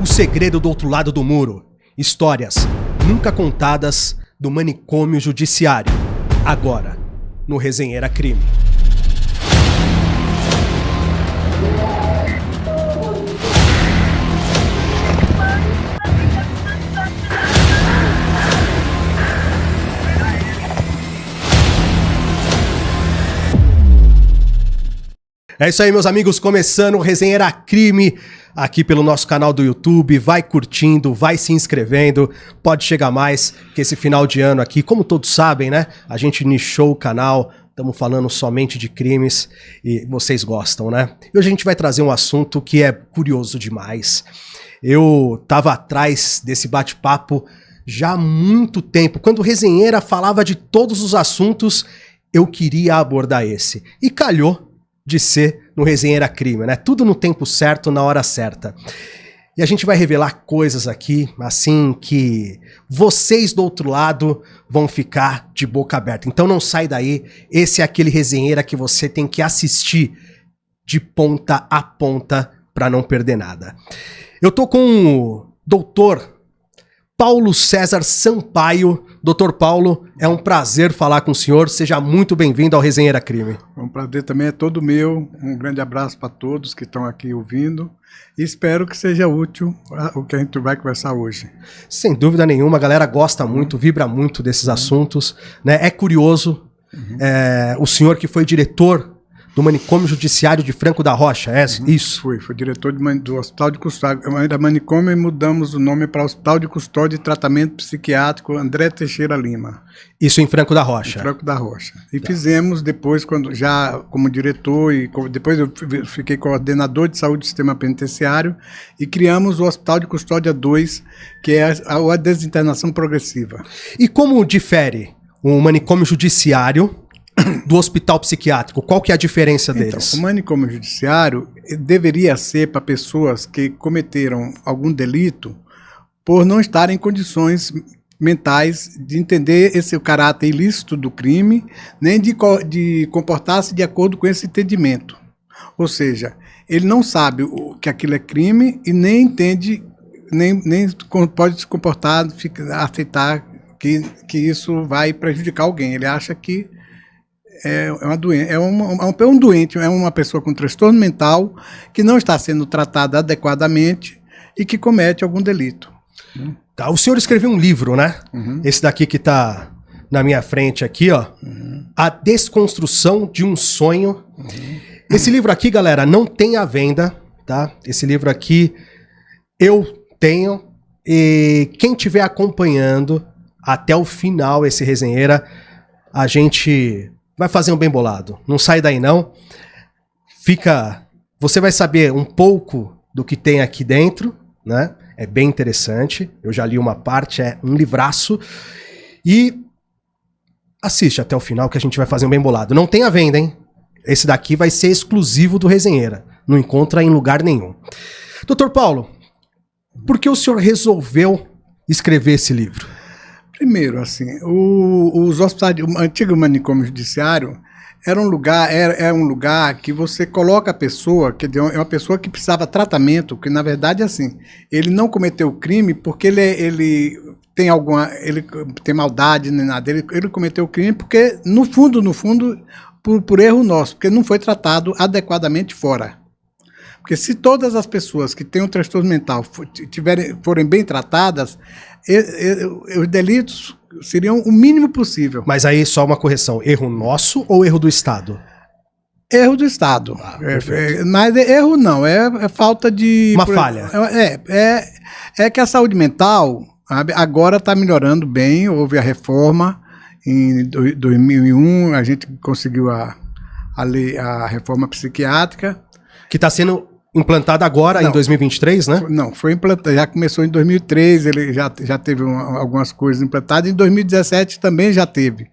O segredo do outro lado do muro. Histórias nunca contadas do manicômio judiciário. Agora, no Resenheira Crime. É isso aí, meus amigos, começando o Resenheira Crime aqui pelo nosso canal do YouTube. Vai curtindo, vai se inscrevendo, pode chegar mais, que esse final de ano aqui, como todos sabem, né? A gente nichou o canal, estamos falando somente de crimes e vocês gostam, né? E hoje a gente vai trazer um assunto que é curioso demais. Eu estava atrás desse bate-papo já há muito tempo. Quando o Resenheira falava de todos os assuntos, eu queria abordar esse. E calhou de ser no Resenheira Crime, né? Tudo no tempo certo, na hora certa. E a gente vai revelar coisas aqui, assim, que vocês do outro lado vão ficar de boca aberta. Então não sai daí, esse é aquele Resenheira que você tem que assistir de ponta a ponta para não perder nada. Eu tô com o doutor Paulo César Sampaio. Doutor Paulo, é um prazer falar com o senhor. Seja muito bem-vindo ao Resenheira Crime. Um prazer também é todo meu. Um grande abraço para todos que estão aqui ouvindo. E espero que seja útil o que a gente vai conversar hoje. Sem dúvida nenhuma, a galera gosta muito, vibra muito desses assuntos, né? É curioso, o senhor que foi diretor do manicômio judiciário de Franco da Rocha, é isso? Fui diretor do Hospital de Custódia. Ainda manicômio e mudamos o nome para Hospital de Custódia e Tratamento Psiquiátrico André Teixeira Lima. Isso em Franco da Rocha? Em Franco da Rocha. E fizemos depois, quando já como diretor, e depois eu fiquei coordenador de saúde do sistema penitenciário, e criamos o Hospital de Custódia 2, que é a desinternação progressiva. E como difere o manicômio judiciário do hospital psiquiátrico? Qual que é a diferença deles? Então, o manicômio judiciário deveria ser para pessoas que cometeram algum delito por não estarem em condições mentais de entender esse caráter ilícito do crime, nem de comportar-se de acordo com esse entendimento. Ou seja, ele não sabe que aquilo é crime e nem entende, nem pode se comportar, aceitar que isso vai prejudicar alguém. Ele acha que é uma doença, é um doente, é uma pessoa com transtorno mental que não está sendo tratada adequadamente e que comete algum delito. Tá, o senhor escreveu um livro, né? Esse daqui que está na minha frente aqui, ó. A Desconstrução de um Sonho. Esse livro aqui, galera, não tem à venda, tá? Esse livro aqui eu tenho, e quem estiver acompanhando até o final esse Resenheira, a gente vai fazer um bem bolado. Não sai daí não. Você vai saber um pouco do que tem aqui dentro, né? É bem interessante. Eu já li uma parte, é um livraço. E assiste até o final que a gente vai fazer um bem bolado. Não tem à venda, hein? Esse daqui vai ser exclusivo do Resenheira. Não encontra em lugar nenhum. Doutor Paulo, por que o senhor resolveu escrever esse livro? Primeiro, assim, os hospitais, o antigo manicômio judiciário era um lugar que você coloca a pessoa, que é uma pessoa que precisava de tratamento, que na verdade, assim, ele não cometeu o crime porque ele tem maldade nem nada, ele cometeu o crime porque, no fundo, por erro nosso, porque não foi tratado adequadamente fora. Porque se todas as pessoas que têm um transtorno mental forem bem tratadas, os delitos seriam o mínimo possível. Mas aí só uma correção, erro nosso ou erro do Estado? Erro do Estado. Mas erro não, é falta de... Uma falha. É que a saúde mental agora está melhorando bem, houve a reforma em 2001, a gente conseguiu a reforma psiquiátrica. Que está sendo implantada agora, em 2023, né? Não, foi implantado, já começou em 2003, ele já teve algumas coisas implantadas, em 2017 também já teve.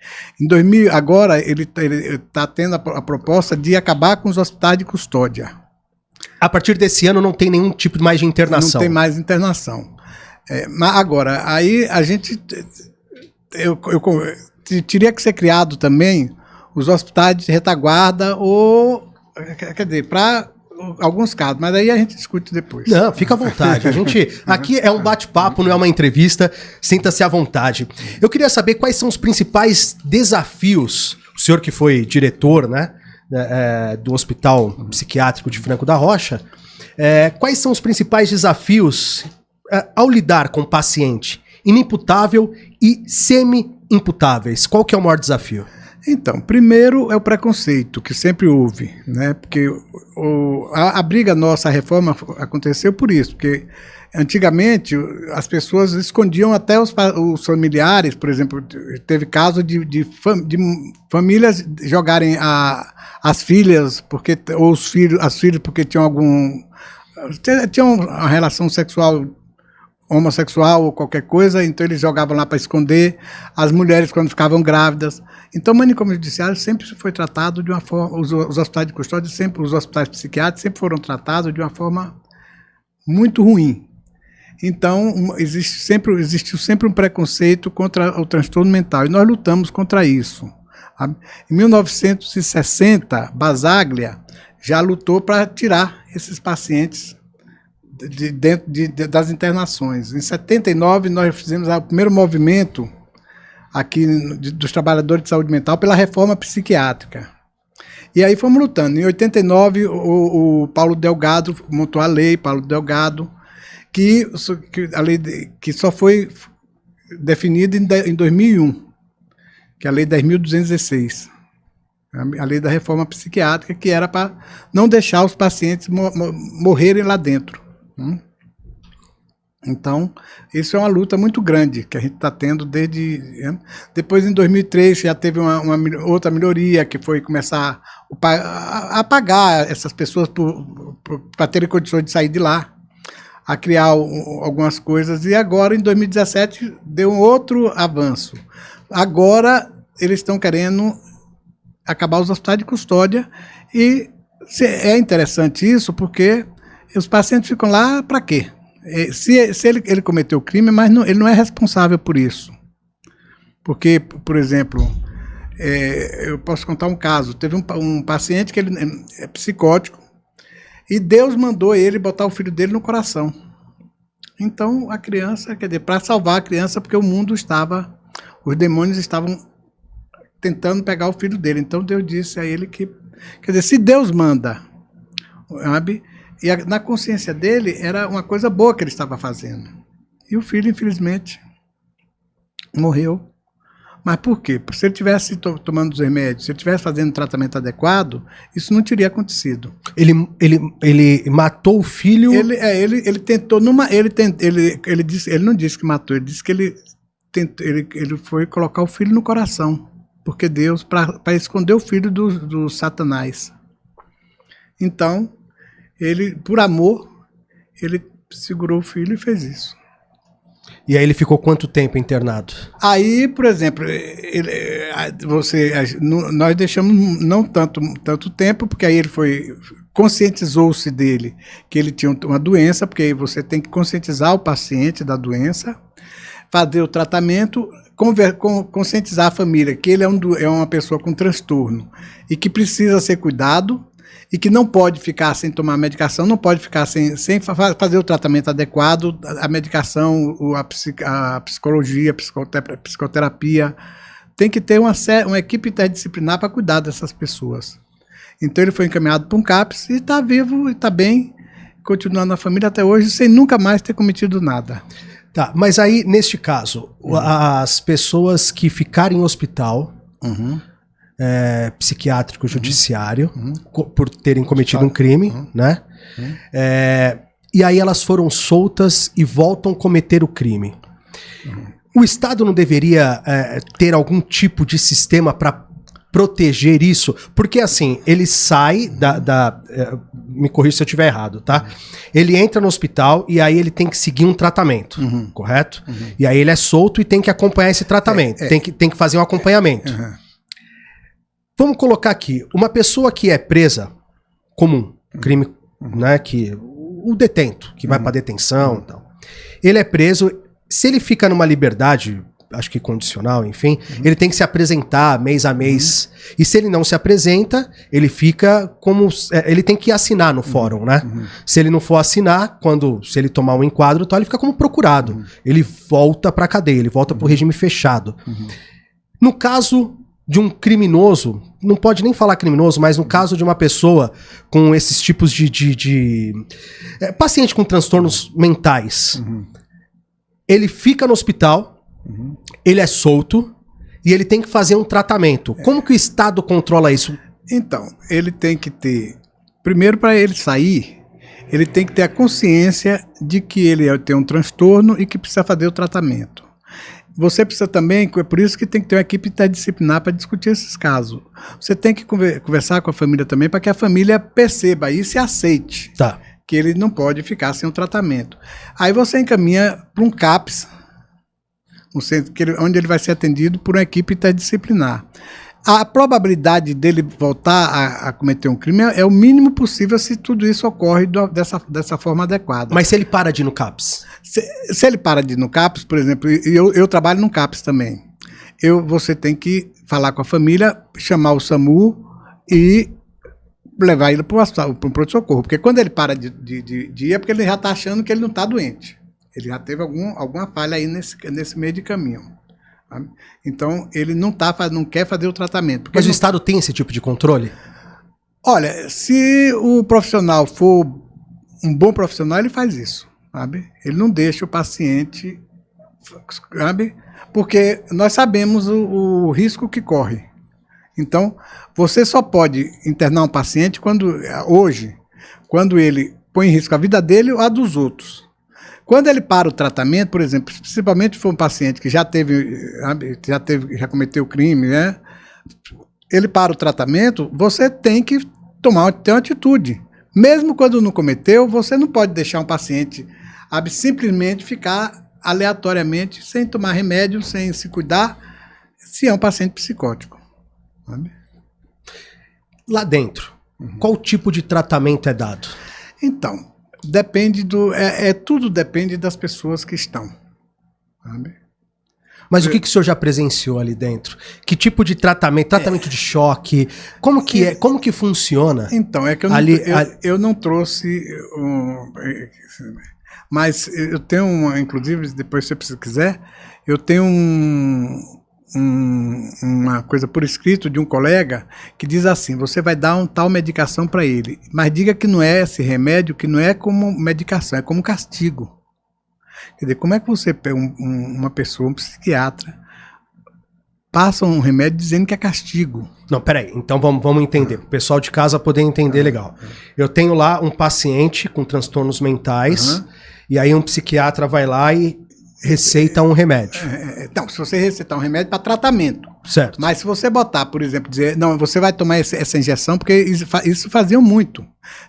Agora ele está tendo a proposta de acabar com os hospitais de custódia. A partir desse ano não tem nenhum tipo mais de internação? Não tem mais internação. Mas agora, aí a gente... teria que ser criado também os hospitais de retaguarda, ou... Quer dizer, para alguns casos, mas aí a gente discute depois. Não, fica à vontade. A gente aqui é um bate-papo, não é uma entrevista. Sinta-se à vontade. Eu queria saber quais são os principais desafios. O senhor que foi diretor, né, do Hospital Psiquiátrico de Franco da Rocha, quais são os principais desafios ao lidar com o paciente inimputável e semi-imputáveis? Qual que é o maior desafio? Então, primeiro é o preconceito, que sempre houve, né? Porque a briga nossa, a reforma, aconteceu por isso, porque antigamente as pessoas escondiam até os familiares, por exemplo, teve caso de famílias jogarem as filhas, ou as filhas porque tinham uma relação sexual homossexual ou qualquer coisa, então eles jogavam lá para esconder, as mulheres quando ficavam grávidas. Então o manicômio judiciário sempre foi tratado de uma forma, os hospitais de custódia, os hospitais psiquiátricos sempre foram tratados de uma forma muito ruim. Então existiu sempre um preconceito contra o transtorno mental, e nós lutamos contra isso. Em 1960, Basaglia já lutou para tirar esses pacientes das internações. Em 79, nós fizemos o primeiro movimento aqui dos trabalhadores de saúde mental pela reforma psiquiátrica. E aí fomos lutando. Em 89, o Paulo Delgado montou a lei, que só foi definida em 2001, que é a Lei 10.216. A lei da reforma psiquiátrica, que era para não deixar os pacientes morrerem lá dentro. Então, isso é uma luta muito grande que a gente está tendo desde... Depois, em 2003, já teve uma outra melhoria, que foi começar a pagar essas pessoas para terem condições de sair de lá, a criar algumas coisas. E agora, em 2017, deu um outro avanço. Agora, eles estão querendo acabar os hospitais de custódia, e é interessante isso, porque os pacientes ficam lá para quê? Se ele cometeu crime, mas ele não é responsável por isso. Porque, por exemplo, eu posso contar um caso. Teve um paciente que ele é psicótico e Deus mandou ele botar o filho dele no coração. Então, a criança, quer dizer, para salvar a criança, porque os demônios estavam tentando pegar o filho dele. Então, Deus disse a ele que, quer dizer, se Deus manda, sabe? E na consciência dele era uma coisa boa que ele estava fazendo. E o filho, infelizmente, morreu. Mas por quê? Se ele tivesse tomando os remédios, se ele tivesse fazendo o tratamento adequado, isso não teria acontecido. Ele matou o filho? Ele tentou, ele não disse que matou, ele disse que ele foi colocar o filho no coração. Porque Deus, para esconder o filho do Satanás. Então, ele, por amor, ele segurou o filho e fez isso. E aí ele ficou quanto tempo internado? Aí, por exemplo, nós deixamos não tanto tempo, porque aí ele conscientizou-se dele que ele tinha uma doença, porque aí você tem que conscientizar o paciente da doença, fazer o tratamento, conscientizar a família que ele é uma pessoa com transtorno e que precisa ser cuidado, e que não pode ficar sem tomar medicação, não pode ficar sem fazer o tratamento adequado, a medicação, a psicologia, a psicoterapia. Tem que ter uma equipe interdisciplinar para cuidar dessas pessoas. Então ele foi encaminhado para um CAPS e está vivo, e está bem, continuando na família até hoje, sem nunca mais ter cometido nada. Tá, mas aí, neste caso, as pessoas que ficarem em hospital... psiquiátrico judiciário, por terem cometido um crime, né? E aí elas foram soltas e voltam a cometer o crime. O Estado não deveria ter algum tipo de sistema para proteger isso? Porque assim, ele sai me corrija se eu estiver errado, tá? Ele entra no hospital e aí ele tem que seguir um tratamento, correto? E aí ele é solto e tem que acompanhar esse tratamento, tem que fazer um acompanhamento. Vamos colocar aqui, uma pessoa que é presa comum, crime, né, que o detento, que vai para detenção e tal. Ele é preso, se ele fica numa liberdade acho que condicional, enfim, ele tem que se apresentar mês a mês. E se ele não se apresenta, ele fica como... ele tem que assinar no fórum, né? Se ele não for assinar, se ele tomar um enquadro, ele fica como procurado. Ele volta pra cadeia, ele volta pro regime fechado. No caso de um criminoso, não pode nem falar criminoso, mas no caso de uma pessoa com esses tipos de paciente com transtornos mentais, ele fica no hospital, ele é solto e ele tem que fazer um tratamento. Como que o Estado controla isso? Então, ele tem que ter... Primeiro, para ele sair, ele tem que ter a consciência de que ele tem um transtorno e que precisa fazer o tratamento. Você precisa também, é por isso que tem que ter uma equipe interdisciplinar para discutir esses casos. Você tem que conversar com a família também para que a família perceba isso e aceite que ele não pode ficar sem o tratamento. Aí você encaminha para um CAPS, um centro onde ele vai ser atendido por uma equipe interdisciplinar. A probabilidade dele voltar a cometer um crime é o mínimo possível se tudo isso ocorre dessa forma adequada. Mas se ele para de ir no CAPS? Se ele para de ir no CAPS, por exemplo, eu trabalho no CAPS também. Você tem que falar com a família, chamar o SAMU e levar ele para o pronto-socorro. Porque quando ele para de ir, é porque ele já está achando que ele não está doente. Ele já teve alguma falha aí nesse meio de caminho. Então, ele não quer fazer o tratamento. Mas o Estado tem esse tipo de controle? Olha, se o profissional for um bom profissional, ele faz isso, sabe? Ele não deixa o paciente, sabe? Porque nós sabemos o risco que corre. Então, você só pode internar um paciente quando ele põe em risco a vida dele ou a dos outros. Quando ele para o tratamento, por exemplo, principalmente se for um paciente que já cometeu crime, né? Ele para o tratamento, você tem que ter uma atitude. Mesmo quando não cometeu, você não pode deixar um paciente simplesmente ficar aleatoriamente, sem tomar remédio, sem se cuidar, se é um paciente psicótico. Sabe? Lá dentro, qual tipo de tratamento é dado? Então, tudo depende das pessoas que estão. Sabe? Mas o que o senhor já presenciou ali dentro? Que tipo de tratamento? Tratamento de choque? Como que funciona? Então, é que eu não trouxe... mas eu tenho inclusive, depois se você quiser, eu tenho uma coisa por escrito de um colega que diz assim: você vai dar tal medicação para ele, mas diga que não é esse remédio, que não é como medicação, é como castigo. Quer dizer, como é que você pega uma pessoa, um psiquiatra, passa um remédio dizendo que é castigo? Não, peraí, então vamos entender, o pessoal de casa poder entender legal. Eu tenho lá um paciente com transtornos mentais, e aí um psiquiatra vai lá e receita um remédio. Então, se você receitar um remédio para tratamento. Certo. Mas se você botar, por exemplo, dizer, não, você vai tomar essa injeção, porque isso faziam muito.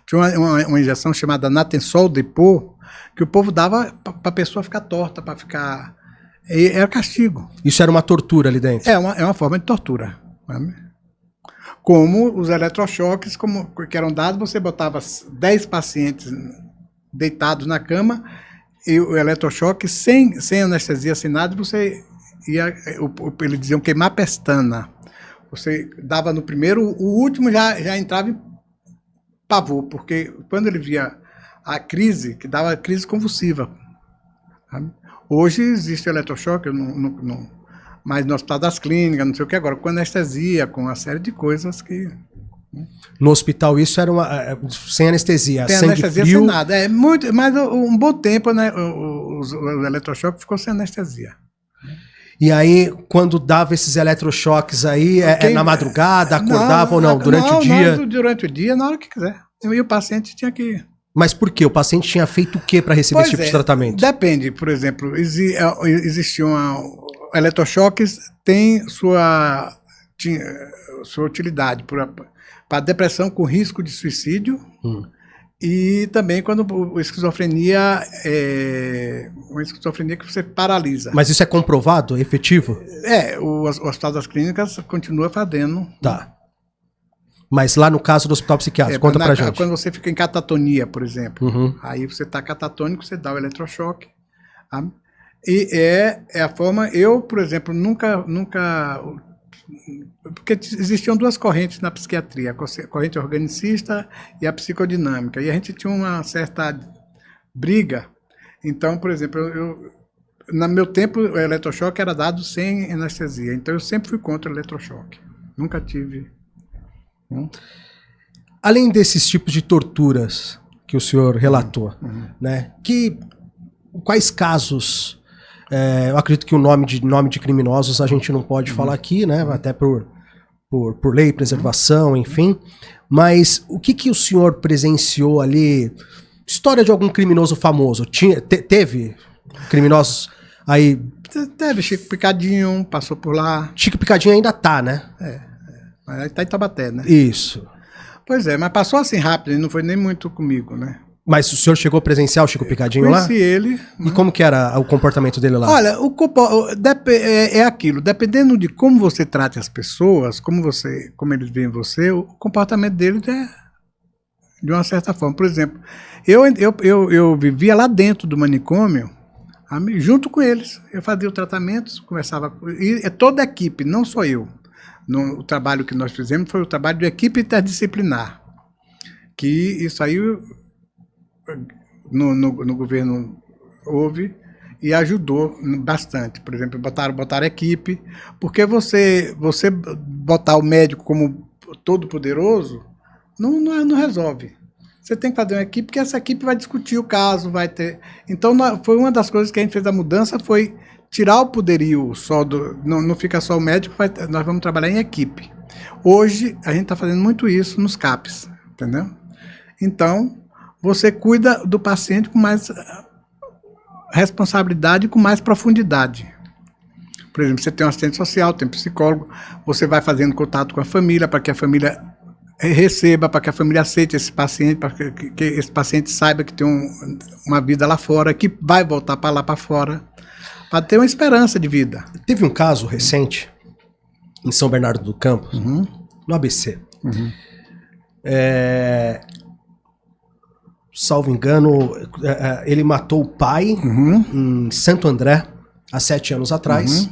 Tinha uma injeção chamada Natensol Depot, que o povo dava para a pessoa ficar torta, para ficar... Era castigo. Isso era uma tortura ali dentro? É uma forma de tortura. Sabe? Como os eletrochoques que eram dados, você botava 10 pacientes deitados na cama, e o eletrochoque sem anestesia, sem nada, você ia, eles diziam queimar pestana. Você dava no primeiro, o último já entrava em pavor, porque quando ele via a crise, que dava crise convulsiva. Sabe? Hoje existe eletrochoque, mas no Hospital das Clínicas, não sei o que agora, com anestesia, com uma série de coisas que... No hospital isso era sem anestesia, sem sangue anestesia, frio. sem nada. Mas um bom tempo, né, o eletrochoque ficou sem anestesia. E aí, quando dava esses eletrochoques aí, na madrugada, acordava ou não? Durante o dia? Não, durante o dia, na hora que quiser. E o paciente tinha que... Mas por quê? O paciente tinha feito o quê para receber esse tipo de tratamento? Depende. Por exemplo, existiam eletrochoques, tem sua utilidade para depressão com risco de suicídio e também quando a esquizofrenia é uma esquizofrenia que você paralisa. Mas isso é comprovado, efetivo? O Hospital das Clínicas continua fazendo. Tá. Mas lá no caso do hospital psiquiátrico, conta pra gente. Quando você fica em catatonia, por exemplo, aí você está catatônico, você dá o eletrochoque. Tá? E é a forma, eu, por exemplo, nunca, porque existiam duas correntes na psiquiatria, a corrente organicista e a psicodinâmica, e a gente tinha uma certa briga. Então, por exemplo, no meu tempo, o eletrochoque era dado sem anestesia, então eu sempre fui contra o eletrochoque, nunca tive. Além desses tipos de torturas que o senhor relatou, né, quais casos... eu acredito que o nome de criminosos a gente não pode falar aqui, né? Até por lei, preservação, enfim. Mas o que o senhor presenciou ali? História de algum criminoso famoso? Teve criminosos aí? Teve Chico Picadinho, passou por lá. Chico Picadinho ainda tá, né? Mas tá em Taubaté, né? Isso. Pois é, mas passou assim rápido, não foi nem muito comigo, né? Mas o senhor chegou a presenciar o Chico Picadinho lá? Conheci ele. E como que era o comportamento dele lá? Olha, é aquilo, dependendo de como você trata as pessoas, como eles veem você, o comportamento deles é de uma certa forma. Por exemplo, eu vivia lá dentro do manicômio, junto com eles. Eu fazia o tratamento, conversava, e toda a equipe, não só eu. O trabalho que nós fizemos foi o trabalho de equipe interdisciplinar, que isso aí no governo houve e ajudou bastante. Por exemplo, botaram equipe, porque você botar o médico como todo poderoso não resolve. Você tem que fazer uma equipe, porque essa equipe vai discutir o caso, vai ter... Então, foi uma das coisas que a gente fez a mudança, foi tirar o poderio só não fica só o médico, nós vamos trabalhar em equipe. Hoje, a gente está fazendo muito isso nos CAPs, entendeu? Então, você cuida do paciente com mais responsabilidade e com mais profundidade. Por exemplo, você tem um assistente social, tem um psicólogo, você vai fazendo contato com a família, para que a família receba, para que a família aceite esse paciente, para que esse paciente saiba que tem uma vida lá fora, que vai voltar para lá para fora, para ter uma esperança de vida. Teve um caso recente, em São Bernardo do Campo, no ABC. Salvo engano, ele matou o pai em Santo André, há 7 anos atrás.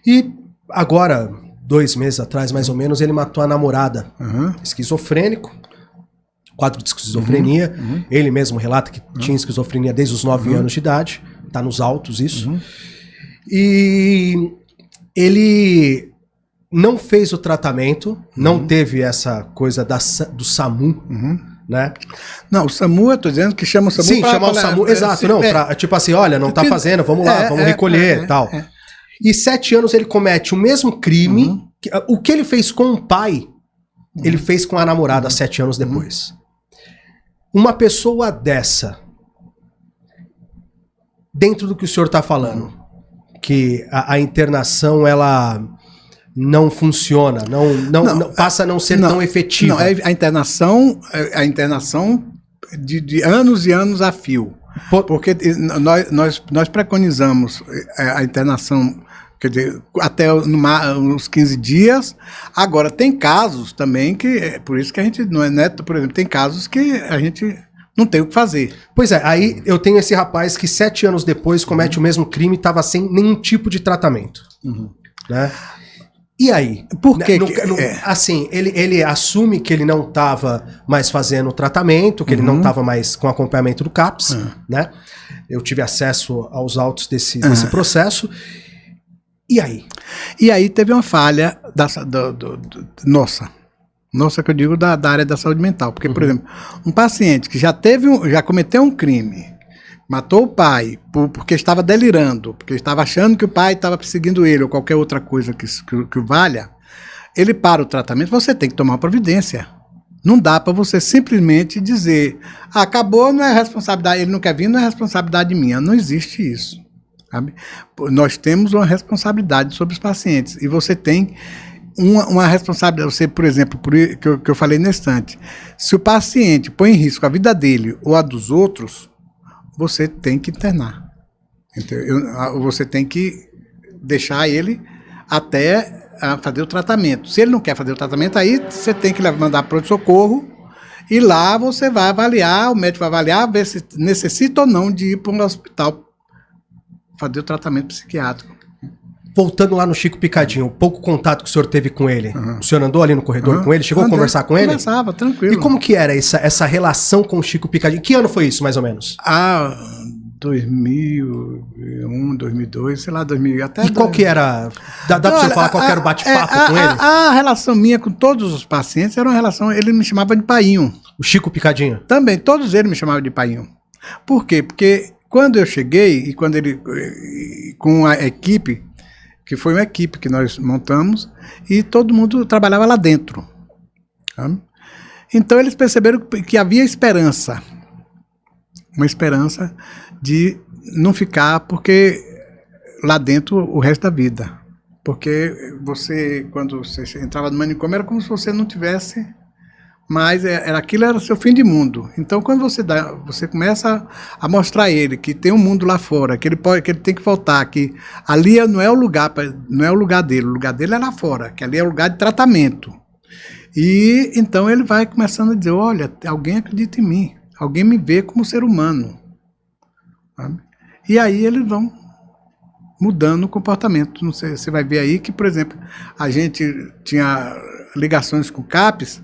E agora, 2 meses atrás, mais ou menos, ele matou a namorada. Esquizofrênico, quadro de esquizofrenia. Ele mesmo relata que tinha esquizofrenia desde os 9 anos de idade. Está nos autos isso. E ele não fez o tratamento, não teve essa coisa do SAMU, né? Não, o SAMU, eu tô dizendo que chama o SAMU. Sim, chamar o SAMU, exato, tipo assim, olha, não tá fazendo, vamos lá, vamos recolher e tal. E 7 anos ele comete o mesmo crime, o que ele fez com o pai, ele fez com a namorada 7 anos depois. Uma pessoa dessa, dentro do que o senhor tá falando, que a internação, ela não funciona, não passa a não ser tão efetiva. Não, a internação de anos e anos a fio. Porque nós preconizamos a internação, quer dizer, até uns 15 dias. Agora, tem casos também que, por isso que a gente não é neto, por exemplo, tem casos que a gente não tem o que fazer. Pois é, aí eu tenho esse rapaz que 7 anos depois comete o mesmo crime e estava sem nenhum tipo de tratamento. Né? E aí? Por quê? Assim, ele assume que ele não estava mais fazendo o tratamento, que ele não estava mais com acompanhamento do CAPS, né? Eu tive acesso aos autos desse processo. E aí? E aí teve uma falha nossa, que eu digo da área da saúde mental. Porque, por exemplo, um paciente que já cometeu um crime, matou o pai porque estava delirando, porque estava achando que o pai estava perseguindo ele ou qualquer outra coisa que valha, ele para o tratamento, você tem que tomar uma providência. Não dá para você simplesmente dizer, acabou, não é responsabilidade, ele não quer vir, não é responsabilidade minha. Não existe isso. Sabe? Nós temos uma responsabilidade sobre os pacientes e você tem uma responsabilidade. Você, por exemplo, que eu falei nesse instante, se o paciente põe em risco a vida dele ou a dos outros, você tem que internar. Você tem que deixar ele até fazer o tratamento. Se ele não quer fazer o tratamento, aí você tem que mandar para o socorro e lá você vai avaliar, o médico vai avaliar, ver se necessita ou não de ir para um hospital fazer o tratamento psiquiátrico. Voltando lá no Chico Picadinho, o pouco contato que o senhor teve com ele, o senhor andou ali no corredor com ele, chegou a conversar com ele? Conversava, tranquilo. E como que era essa relação com o Chico Picadinho? Que ano foi isso, mais ou menos? 2001, 2002, sei lá, 2000, até... E qual que era... Dá pra você falar qual que era o bate-papo com ele? A relação minha com todos os pacientes era uma relação... Ele me chamava de painho. O Chico Picadinho? Também, todos eles me chamavam de painho. Por quê? Porque quando eu cheguei, e quando ele... com a equipe, que foi uma equipe que nós montamos, e todo mundo trabalhava lá dentro. Sabe? Então eles perceberam que havia esperança. Uma esperança de não ficar porque lá dentro o resto da vida. Porque você, quando você entrava no manicômio, era como se você não tivesse mais, aquilo era o seu fim de mundo. Então quando você começa a mostrar a ele que tem um mundo lá fora, que ele tem que voltar, que ali não é o lugar dele, o lugar dele é lá fora, que ali é o lugar de tratamento. E então ele vai começando a dizer, olha, alguém acredita em mim, alguém me vê como ser humano. Sabe? E aí eles vão mudando o comportamento. Não sei, você vai ver aí que, por exemplo, a gente tinha ligações com o CAPES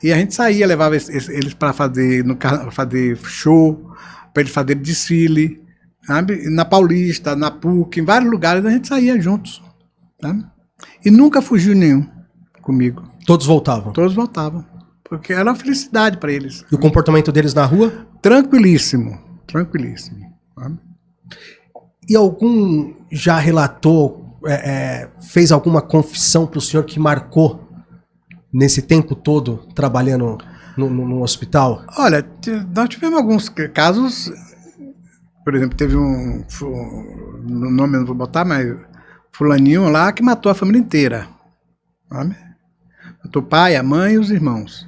e a gente saía, levava eles para fazer show, para eles fazerem desfile, sabe? Na Paulista, na PUC, em vários lugares a gente saía juntos. Sabe? E nunca fugiu nenhum comigo. Todos voltavam? Todos voltavam. Porque era uma felicidade para eles. E o comportamento deles na rua? Tranquilíssimo. Tranquilíssimo. Sabe? E algum já relatou, fez alguma confissão para o senhor que marcou nesse tempo todo trabalhando no hospital? Olha, nós tivemos alguns casos, por exemplo, teve no nome eu não vou botar, mas fulaninho lá que matou a família inteira. Sabe? Matou o pai, a mãe e os irmãos.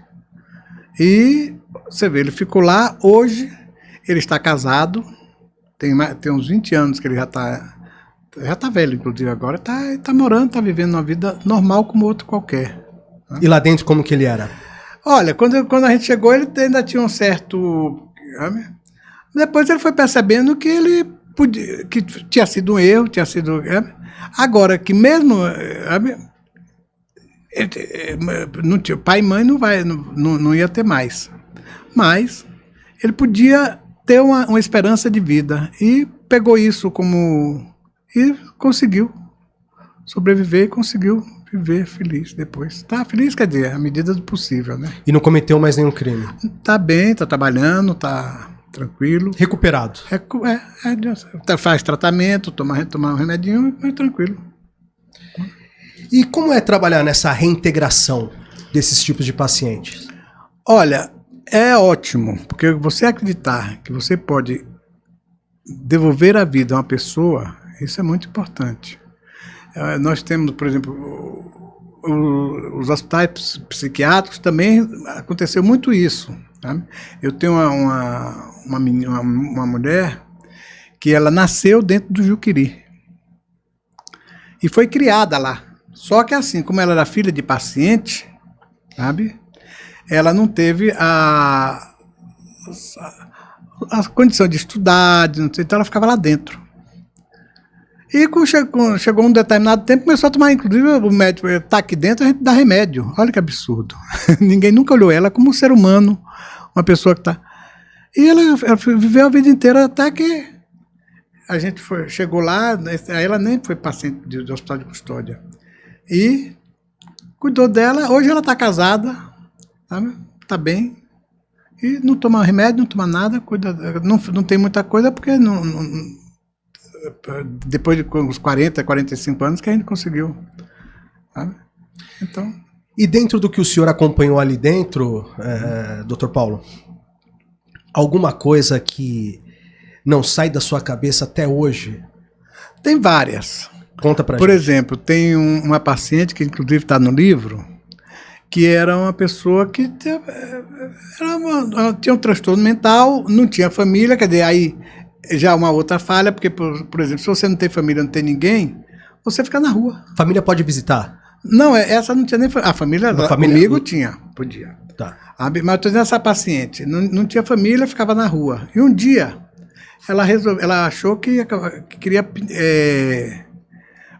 E você vê, ele ficou lá, hoje ele está casado, tem uns 20 anos que ele já está velho, inclusive agora, tá morando, tá vivendo uma vida normal como outro qualquer. Né? E lá dentro como que ele era? Olha, quando a gente chegou, ele ainda tinha um certo... Depois ele foi percebendo que ele que tinha sido um erro, agora que mesmo... não tinha, pai e mãe não ia ter mais. Mas ele podia ter uma esperança de vida. E pegou isso e conseguiu sobreviver e conseguiu viver feliz depois. Tá feliz, quer dizer, à medida do possível, né? E não cometeu mais nenhum crime? Tá bem, tá trabalhando, tá tranquilo. Recuperado? Faz tratamento, tomar um remedinho e tranquilo. E como é trabalhar nessa reintegração desses tipos de pacientes? Olha, é ótimo, porque você acreditar que você pode devolver a vida a uma pessoa, isso é muito importante. Nós temos, por exemplo, os hospitais psiquiátricos também aconteceu muito isso. Sabe? Eu tenho uma mulher que ela nasceu dentro do Juqueri e foi criada lá. Só que assim, como ela era filha de paciente, sabe? Ela não teve a condição de estudar, então ela ficava lá dentro. E quando chegou um determinado tempo, começou a tomar, inclusive o médico está aqui dentro, a gente dá remédio. Olha que absurdo. Ninguém nunca olhou ela como um ser humano, uma pessoa que está... E ela viveu a vida inteira até que a gente chegou lá, ela nem foi paciente do hospital de custódia. E cuidou dela, hoje ela está casada, está bem, e não toma remédio, não toma nada, não tem muita coisa, porque depois de uns 40, 45 anos que a gente conseguiu. Sabe? Então... E dentro do que o senhor acompanhou ali dentro, Dr. Paulo, alguma coisa que não sai da sua cabeça até hoje? Tem várias. Conta pra gente. Por exemplo, tem uma paciente que inclusive está no livro, que era uma pessoa que tinha um transtorno mental, não tinha família, quer dizer, aí já uma outra falha, porque, por exemplo, se você não tem família, não tem ninguém, você fica na rua. Família pode visitar? Não, essa não tinha nem família. A família comigo tinha, podia. Tá. Mas eu tô dizendo, essa paciente não tinha família, ficava na rua. E um dia, ela achou que queria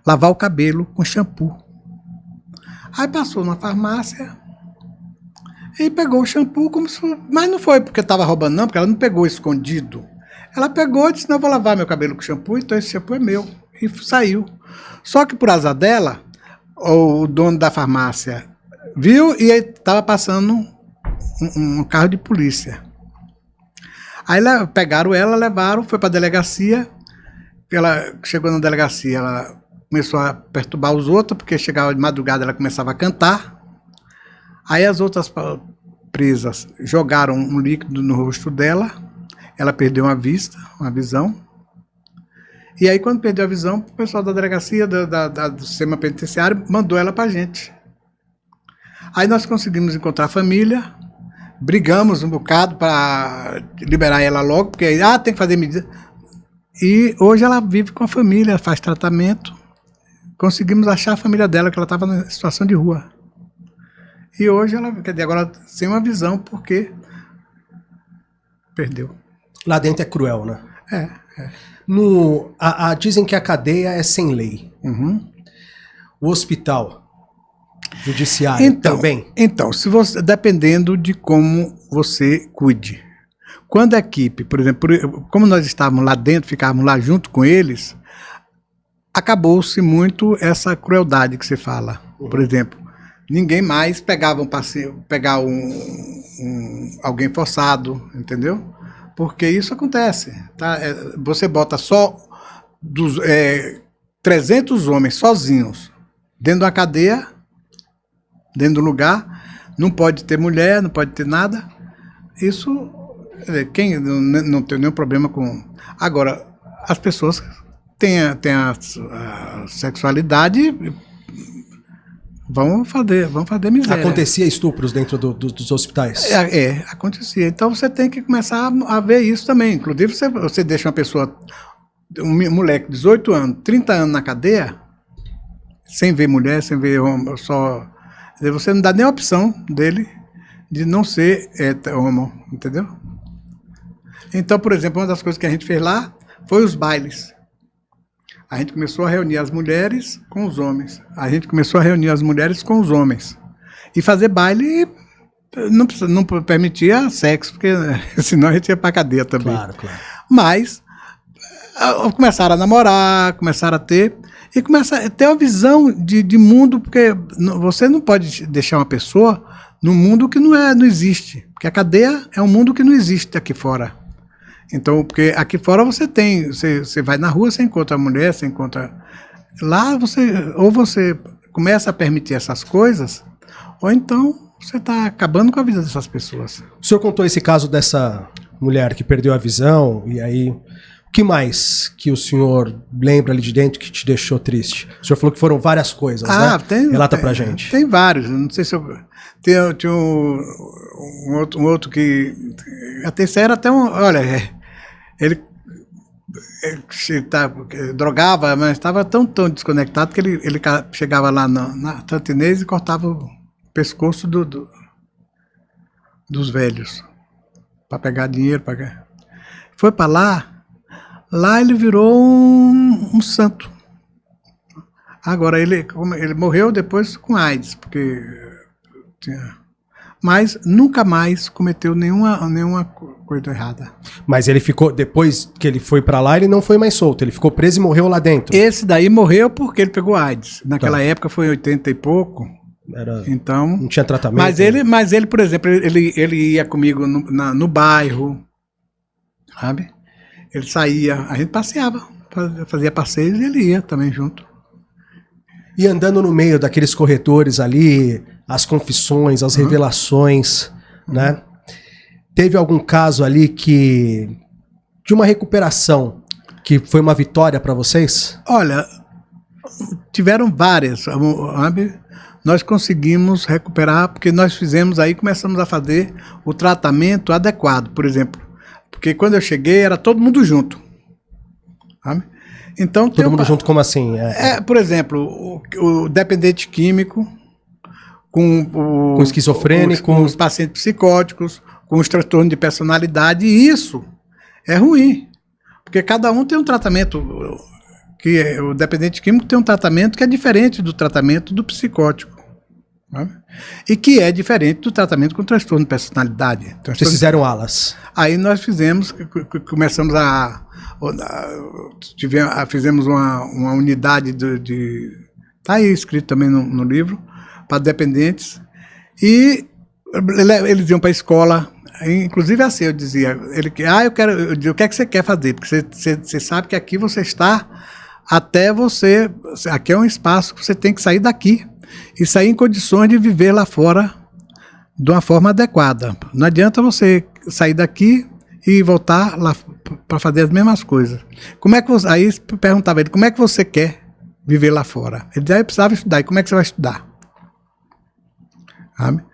lavar o cabelo com shampoo. Aí passou na farmácia e pegou o shampoo, mas não foi porque estava roubando não, porque ela não pegou escondido. Ela pegou e disse, não, eu vou lavar meu cabelo com shampoo, então esse shampoo é meu. E saiu. Só que por azar dela, o dono da farmácia viu e estava passando um carro de polícia. Aí pegaram ela, levaram, foi para a delegacia. Ela chegou na delegacia, ela começou a perturbar os outros, porque chegava de madrugada, ela começava a cantar. Aí as outras presas jogaram um líquido no rosto dela, ela perdeu a visão. E aí, quando perdeu a visão, o pessoal da delegacia, do sistema penitenciário, mandou ela para a gente. Aí nós conseguimos encontrar a família, brigamos um bocado para liberar ela logo, porque tem que fazer medida. E hoje ela vive com a família, faz tratamento. Conseguimos achar a família dela, que ela estava na situação de rua. E hoje ela, quer dizer, agora sem uma visão, porque perdeu. Lá dentro é cruel, né? É. Dizem que a cadeia é sem lei. Uhum. O hospital judiciário também? Então, dependendo de como você cuide. Quando a equipe, por exemplo, como nós estávamos lá dentro, ficávamos lá junto com eles, acabou-se muito essa crueldade que você fala. Por exemplo, ninguém mais pegava alguém forçado, entendeu? Porque isso acontece. Tá? Você bota só 300 homens sozinhos dentro de uma cadeia, dentro do lugar, não pode ter mulher, não pode ter nada. Isso, quem não tem nenhum problema com... Agora, as pessoas têm a sexualidade, vão fazer miséria. Acontecia estupros dentro dos hospitais? Acontecia. Então você tem que começar a ver isso também. Inclusive, você deixa uma pessoa, um moleque de 18 anos, 30 anos na cadeia, sem ver mulher, sem ver homem, só... Você não dá nem a opção dele de não ser homo, entendeu? Então, por exemplo, uma das coisas que a gente fez lá foi os bailes. A gente começou a reunir as mulheres com os homens. A gente começou a reunir as mulheres com os homens. E fazer baile não permitia sexo, porque senão a gente ia para a cadeia também. Claro. Mas começaram a namorar, começaram a ter... E começa a ter uma visão de mundo, porque você não pode deixar uma pessoa num mundo que não existe. Porque a cadeia é um mundo que não existe aqui fora. Então, porque aqui fora você vai na rua, você encontra a mulher, você encontra... Lá você começa a permitir essas coisas, ou então você está acabando com a vida dessas pessoas. O senhor contou esse caso dessa mulher que perdeu a visão, e aí... O que mais que o senhor lembra ali de dentro que te deixou triste? O senhor falou que foram várias coisas, né? Relata pra gente. Tem vários, não sei se eu... Tinha um outro que... Até isso era até um... Olha, ele drogava, mas estava tão desconectado que ele chegava lá na Tantinês e cortava o pescoço dos velhos para pegar dinheiro. Foi para lá ele virou um santo. Agora, ele morreu depois com AIDS, porque mas nunca mais cometeu nenhuma coisa errada. Mas ele ficou, depois que ele foi pra lá, ele não foi mais solto, ele ficou preso e morreu lá dentro. Esse daí morreu porque ele pegou AIDS. Naquela época foi em 80 e pouco. Então, não tinha tratamento. Mas ele, por exemplo, ele ia comigo no bairro, sabe? Ele saía, a gente passeava, fazia passeios e ele ia também junto. E andando no meio daqueles corredores ali, as confissões, as revelações, né? Teve algum caso ali de uma recuperação que foi uma vitória para vocês? Olha, tiveram várias, sabe? Nós conseguimos recuperar, porque nós começamos a fazer o tratamento adequado, por exemplo. Porque quando eu cheguei, era todo mundo junto. Sabe? Então, todo mundo junto, como assim? Por exemplo, o dependente químico, com esquizofrênico, com os pacientes psicóticos, com os transtornos de personalidade, e isso é ruim. Porque cada um tem um tratamento, o dependente químico tem um tratamento que é diferente do tratamento do psicótico. Né? E que é diferente do tratamento com transtorno de personalidade. Vocês fizeram alas? Aí nós começamos fizemos uma unidade tá aí escrito também no livro, para dependentes, e eles iam para a escola, inclusive assim, eu dizia, o que é que você quer fazer? Porque você sabe que aqui você está, aqui é um espaço que você tem que sair daqui, e sair em condições de viver lá fora de uma forma adequada. Não adianta você sair daqui e voltar lá para fazer as mesmas coisas. Aí perguntava ele, como é que você quer viver lá fora? Ele dizia, eu precisava estudar. E como é que você vai estudar? Sabe?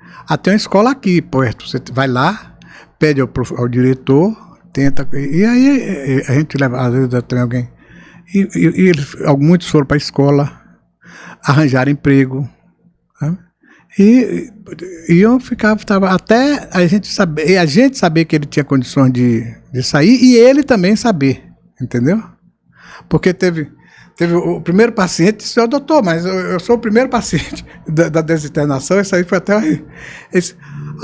Tem uma escola aqui, perto. Você vai lá, pede ao diretor, tenta... E aí a gente leva, às vezes tem alguém... muitos foram para a escola, arranjaram emprego, sabe? E eu ficava até a gente saber que ele tinha condições de sair e ele também saber, entendeu? Porque teve o primeiro paciente, disse, doutor, mas eu sou o primeiro paciente da desinternação, isso aí foi até...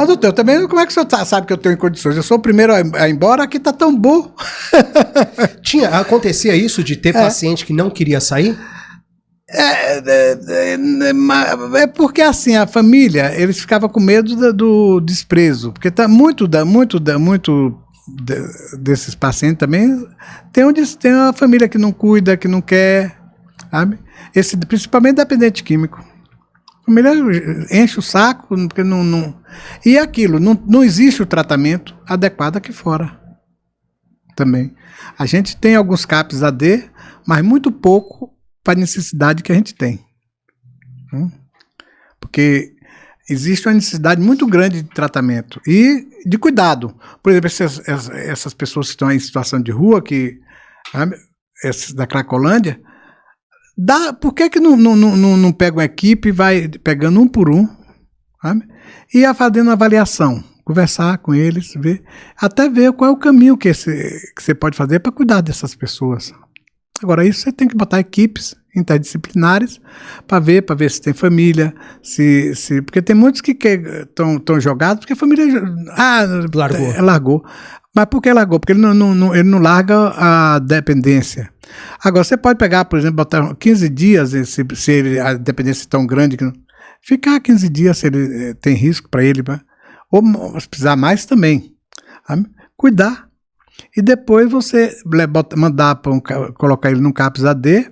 doutor, também como é que o senhor sabe que eu tenho condições? Eu sou o primeiro a ir embora, aqui tá tão bom. Acontecia isso de ter paciente que não queria sair? É porque assim, a família, eles ficavam com medo do desprezo, porque tá muito desses pacientes também tem uma família que não cuida, que não quer, sabe? Principalmente dependente químico. A família enche o saco, porque não... E aquilo, não existe o tratamento adequado aqui fora também. A gente tem alguns CAPs AD, mas muito pouco para a necessidade que a gente tem. Porque existe uma necessidade muito grande de tratamento e de cuidado. Por exemplo, essas pessoas que estão em situação de rua, essas da Cracolândia, por que não pega uma equipe e vai pegando um por um, sabe? E ia fazendo uma avaliação, conversar com eles, até ver qual é o caminho que você pode fazer para cuidar dessas pessoas. Agora, isso você tem que botar equipes interdisciplinares para ver se tem família, porque tem muitos que estão jogados porque a família largou. Mas por que largou? Porque ele não larga a dependência. Agora, você pode pegar, por exemplo, botar 15 dias, se a dependência é tão grande, ficar 15 dias se ele tem risco para ele, ou se precisar mais também. Sabe? Cuidar. E depois você mandar colocar ele num CAPS AD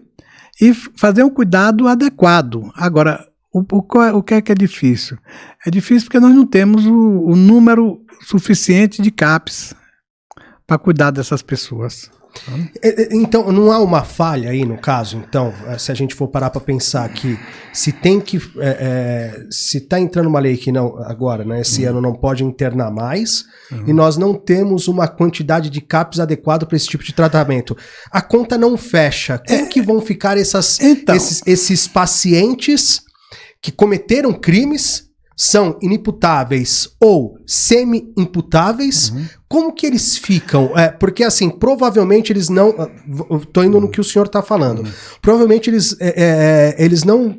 e fazer um cuidado adequado. Agora, o que é difícil? É difícil porque nós não temos o número suficiente de CAPs para cuidar dessas pessoas. Então, não há uma falha aí no caso? Então, se a gente for parar para pensar aqui, se está entrando uma lei que não, agora, né, esse ano não pode internar mais, e nós não temos uma quantidade de CAPs adequado para esse tipo de tratamento, a conta não fecha. Como que vão ficar esses pacientes que cometeram crimes, são inimputáveis ou semi-imputáveis? Como que eles ficam? Porque, assim, provavelmente eles não... Estou indo no que o senhor está falando. Provavelmente eles não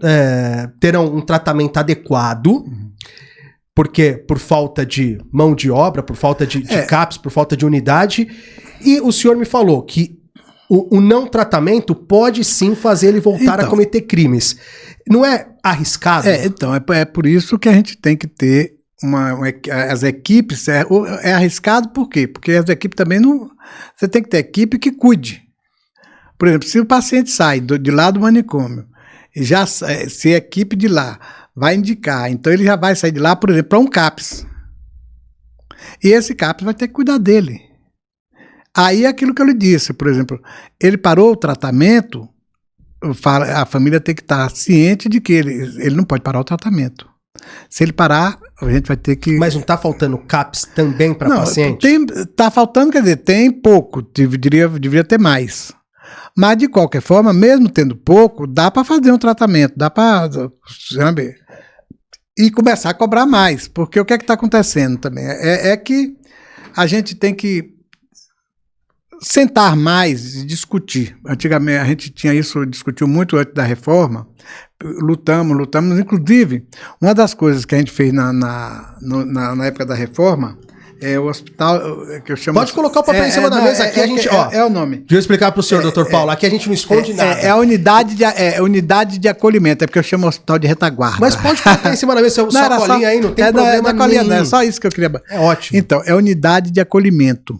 terão um tratamento adequado, porque por falta de mão de obra, por falta de CAPs, por falta de unidade. E o senhor me falou que o não tratamento pode sim fazer ele voltar a cometer crimes. Não é arriscado? É por isso que a gente tem que ter as equipes. É arriscado por quê? Porque as equipes também não... Você tem que ter equipe que cuide. Por exemplo, se o paciente sai de lá do manicômio, se a equipe de lá vai indicar, então ele já vai sair de lá, por exemplo, para um CAPS. E esse CAPS vai ter que cuidar dele. Aí é aquilo que eu lhe disse, por exemplo, ele parou o tratamento, a família tem que estar ciente de que ele não pode parar o tratamento. Se ele parar, a gente vai ter que... Mas não está faltando CAPs também para paciente? Está faltando, quer dizer, tem pouco, deveria ter mais. Mas, de qualquer forma, mesmo tendo pouco, dá para fazer um tratamento, dá para, sabe, e começar a cobrar mais. Porque o que é que está acontecendo também? É que a gente tem que sentar mais e discutir. Antigamente a gente tinha isso, discutiu muito antes da reforma, lutamos, inclusive, uma das coisas que a gente fez na época da reforma é o hospital que eu chamo... Pode colocar o papel em cima da mesa aqui, a gente... É o nome. Deixa eu explicar para o senhor, doutor Paulo, aqui a gente não esconde nada. É a unidade de acolhimento, é porque eu chamo hospital de retaguarda. Mas pode colocar em cima da mesa, sua colinha aí, não tem problema colinha, não, é só isso que eu queria... É ótimo. Então, é unidade de acolhimento.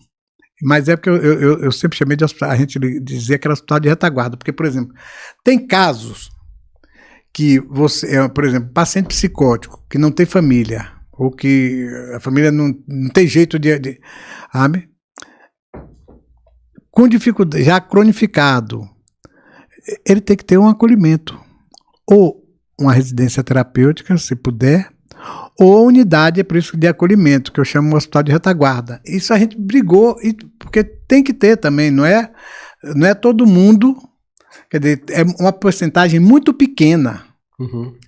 Mas é porque eu sempre chamei de hospital, a gente dizia que era hospital de retaguarda, porque, por exemplo, tem casos que você, por exemplo, paciente psicótico, que não tem família, ou que a família não tem jeito sabe? Com dificuldade, já cronificado, ele tem que ter um acolhimento, ou uma residência terapêutica, se puder, ou unidade, é por isso de acolhimento, que eu chamo de hospital de retaguarda. Isso a gente brigou, porque tem que ter também, não é todo mundo, quer dizer, é uma porcentagem muito pequena,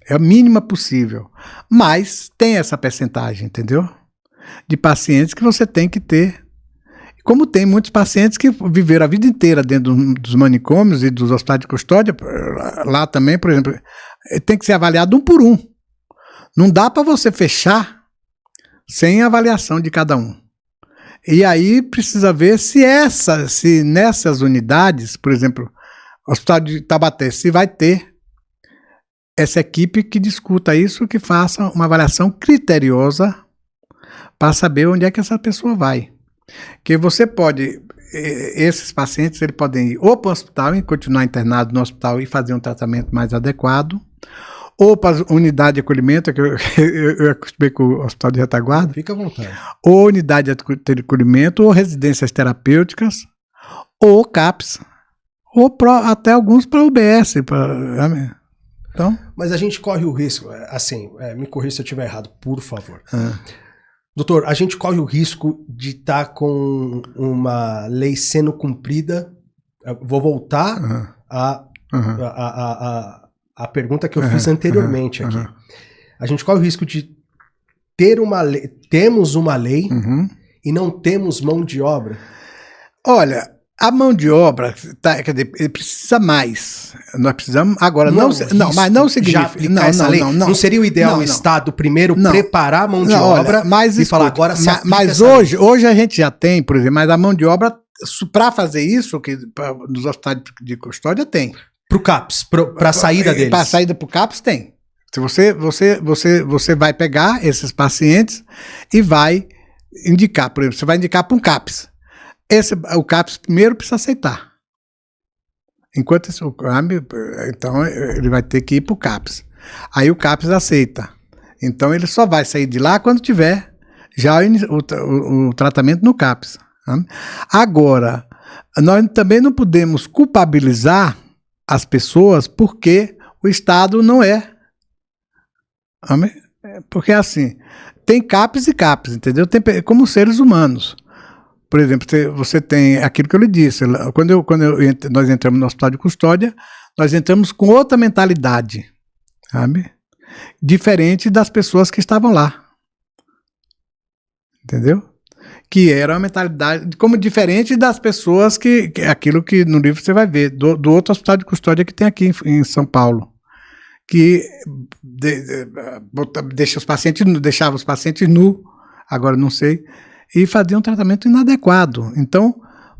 é a mínima possível, mas tem essa percentagem, entendeu? De pacientes que você tem que ter. Como tem muitos pacientes que viveram a vida inteira dentro dos manicômios e dos hospitais de custódia, lá também, por exemplo, tem que ser avaliado um por um. Não dá para você fechar sem avaliação de cada um. E aí precisa ver se nessas unidades, por exemplo, o Hospital de Taubaté, se vai ter essa equipe que discuta isso, que faça uma avaliação criteriosa para saber onde é que essa pessoa vai. Que você pode, esses pacientes, eles podem ir ou para o hospital e continuar internado no hospital e fazer um tratamento mais adequado, ou para a unidade de acolhimento, que eu acostumei com o hospital de retaguarda. Fica à vontade. Ou unidade de acolhimento, ou residências terapêuticas, ou CAPS, ou até alguns para UBS. Então, mas a gente corre o risco, assim, me corrija se eu estiver errado, por favor. Doutor, a gente corre o risco de estar com uma lei sendo cumprida. Vou voltar a pergunta que eu fiz anteriormente aqui. A gente corre o risco de ter uma lei, temos uma lei e não temos mão de obra. Olha, a mão de obra, quer dizer, precisa mais. Nós precisamos agora, mas não significa essa lei. Não seria o ideal o Estado primeiro preparar a mão de obra e falar agora se aplica mas hoje a gente já tem, por exemplo, mas a mão de obra para fazer isso, que nos hospitais de custódia tem. Para o CAPS, para a saída deles. Para a saída para o CAPS tem. Se você vai pegar esses pacientes e vai indicar, por exemplo, você vai indicar para um CAPS. O CAPS primeiro precisa aceitar. Enquanto então ele vai ter que ir para o CAPS. Aí o CAPS aceita. Então ele só vai sair de lá quando tiver já o tratamento no CAPS. Agora, nós também não podemos culpabilizar as pessoas porque o Estado não é. Porque assim, tem CAPS e CAPS, entendeu? Como seres humanos. Por exemplo, você tem aquilo que eu lhe disse, quando nós entramos no hospital de custódia, nós entramos com outra mentalidade, sabe? Diferente das pessoas que estavam lá. Entendeu? Que era uma mentalidade como diferente das pessoas que aquilo que no livro você vai ver, do outro hospital de custódia que tem aqui em São Paulo, que deixava os pacientes nus, agora não sei, e fazia um tratamento inadequado. Então,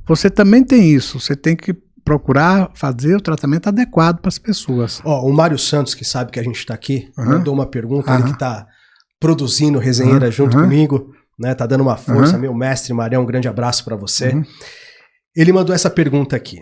você também tem isso, você tem que procurar fazer o tratamento adequado para as pessoas. O Mário Santos, que sabe que a gente está aqui, mandou uma pergunta, ele que está produzindo resenheira junto comigo, né, tá dando uma força, meu mestre Marião, um grande abraço para você. Ele mandou essa pergunta aqui.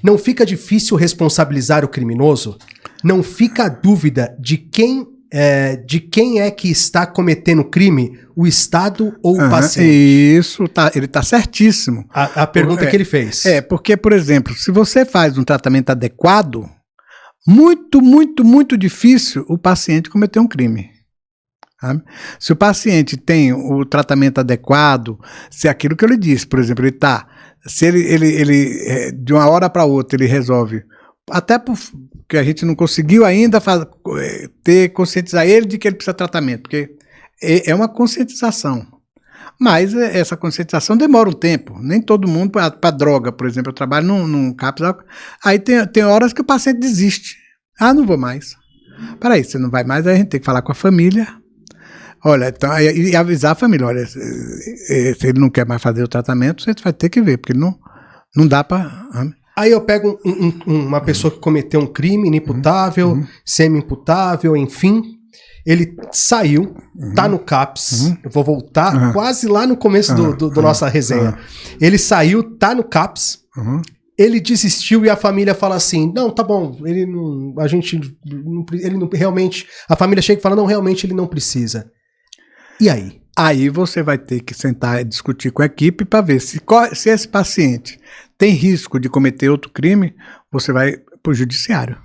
Não fica difícil responsabilizar o criminoso? Não fica a dúvida de quem é que está cometendo crime, o Estado ou o paciente? Isso, ele está certíssimo. A pergunta que ele fez. Porque, por exemplo, se você faz um tratamento adequado, muito, muito, muito difícil o paciente cometer um crime. Sabe? Se o paciente tem o tratamento adequado, se aquilo que eu lhe disse, por exemplo, se ele de uma hora para outra ele resolve, até porque a gente não conseguiu ainda conscientizar ele de que ele precisa de tratamento, porque é uma conscientização. Mas essa conscientização demora um tempo. Nem todo mundo, para droga, por exemplo, eu trabalho num CAPS, aí tem horas que o paciente desiste. Ah, não vou mais. Peraí, você não vai mais, aí a gente tem que falar com a família. Olha, então, e avisar a família, olha, se ele não quer mais fazer o tratamento, você vai ter que ver, porque não dá para... Aí eu pego uma pessoa que cometeu um crime inimputável, semi-imputável, enfim, ele saiu, tá no CAPS, eu vou voltar quase lá no começo do nossa resenha. Ele saiu, tá no CAPS, ele desistiu e a família fala assim, não, tá bom, ele não, realmente, a família chega e fala, não, realmente ele não precisa. E aí? Aí você vai ter que sentar e discutir com a equipe para ver se esse paciente tem risco de cometer outro crime, você vai para o judiciário.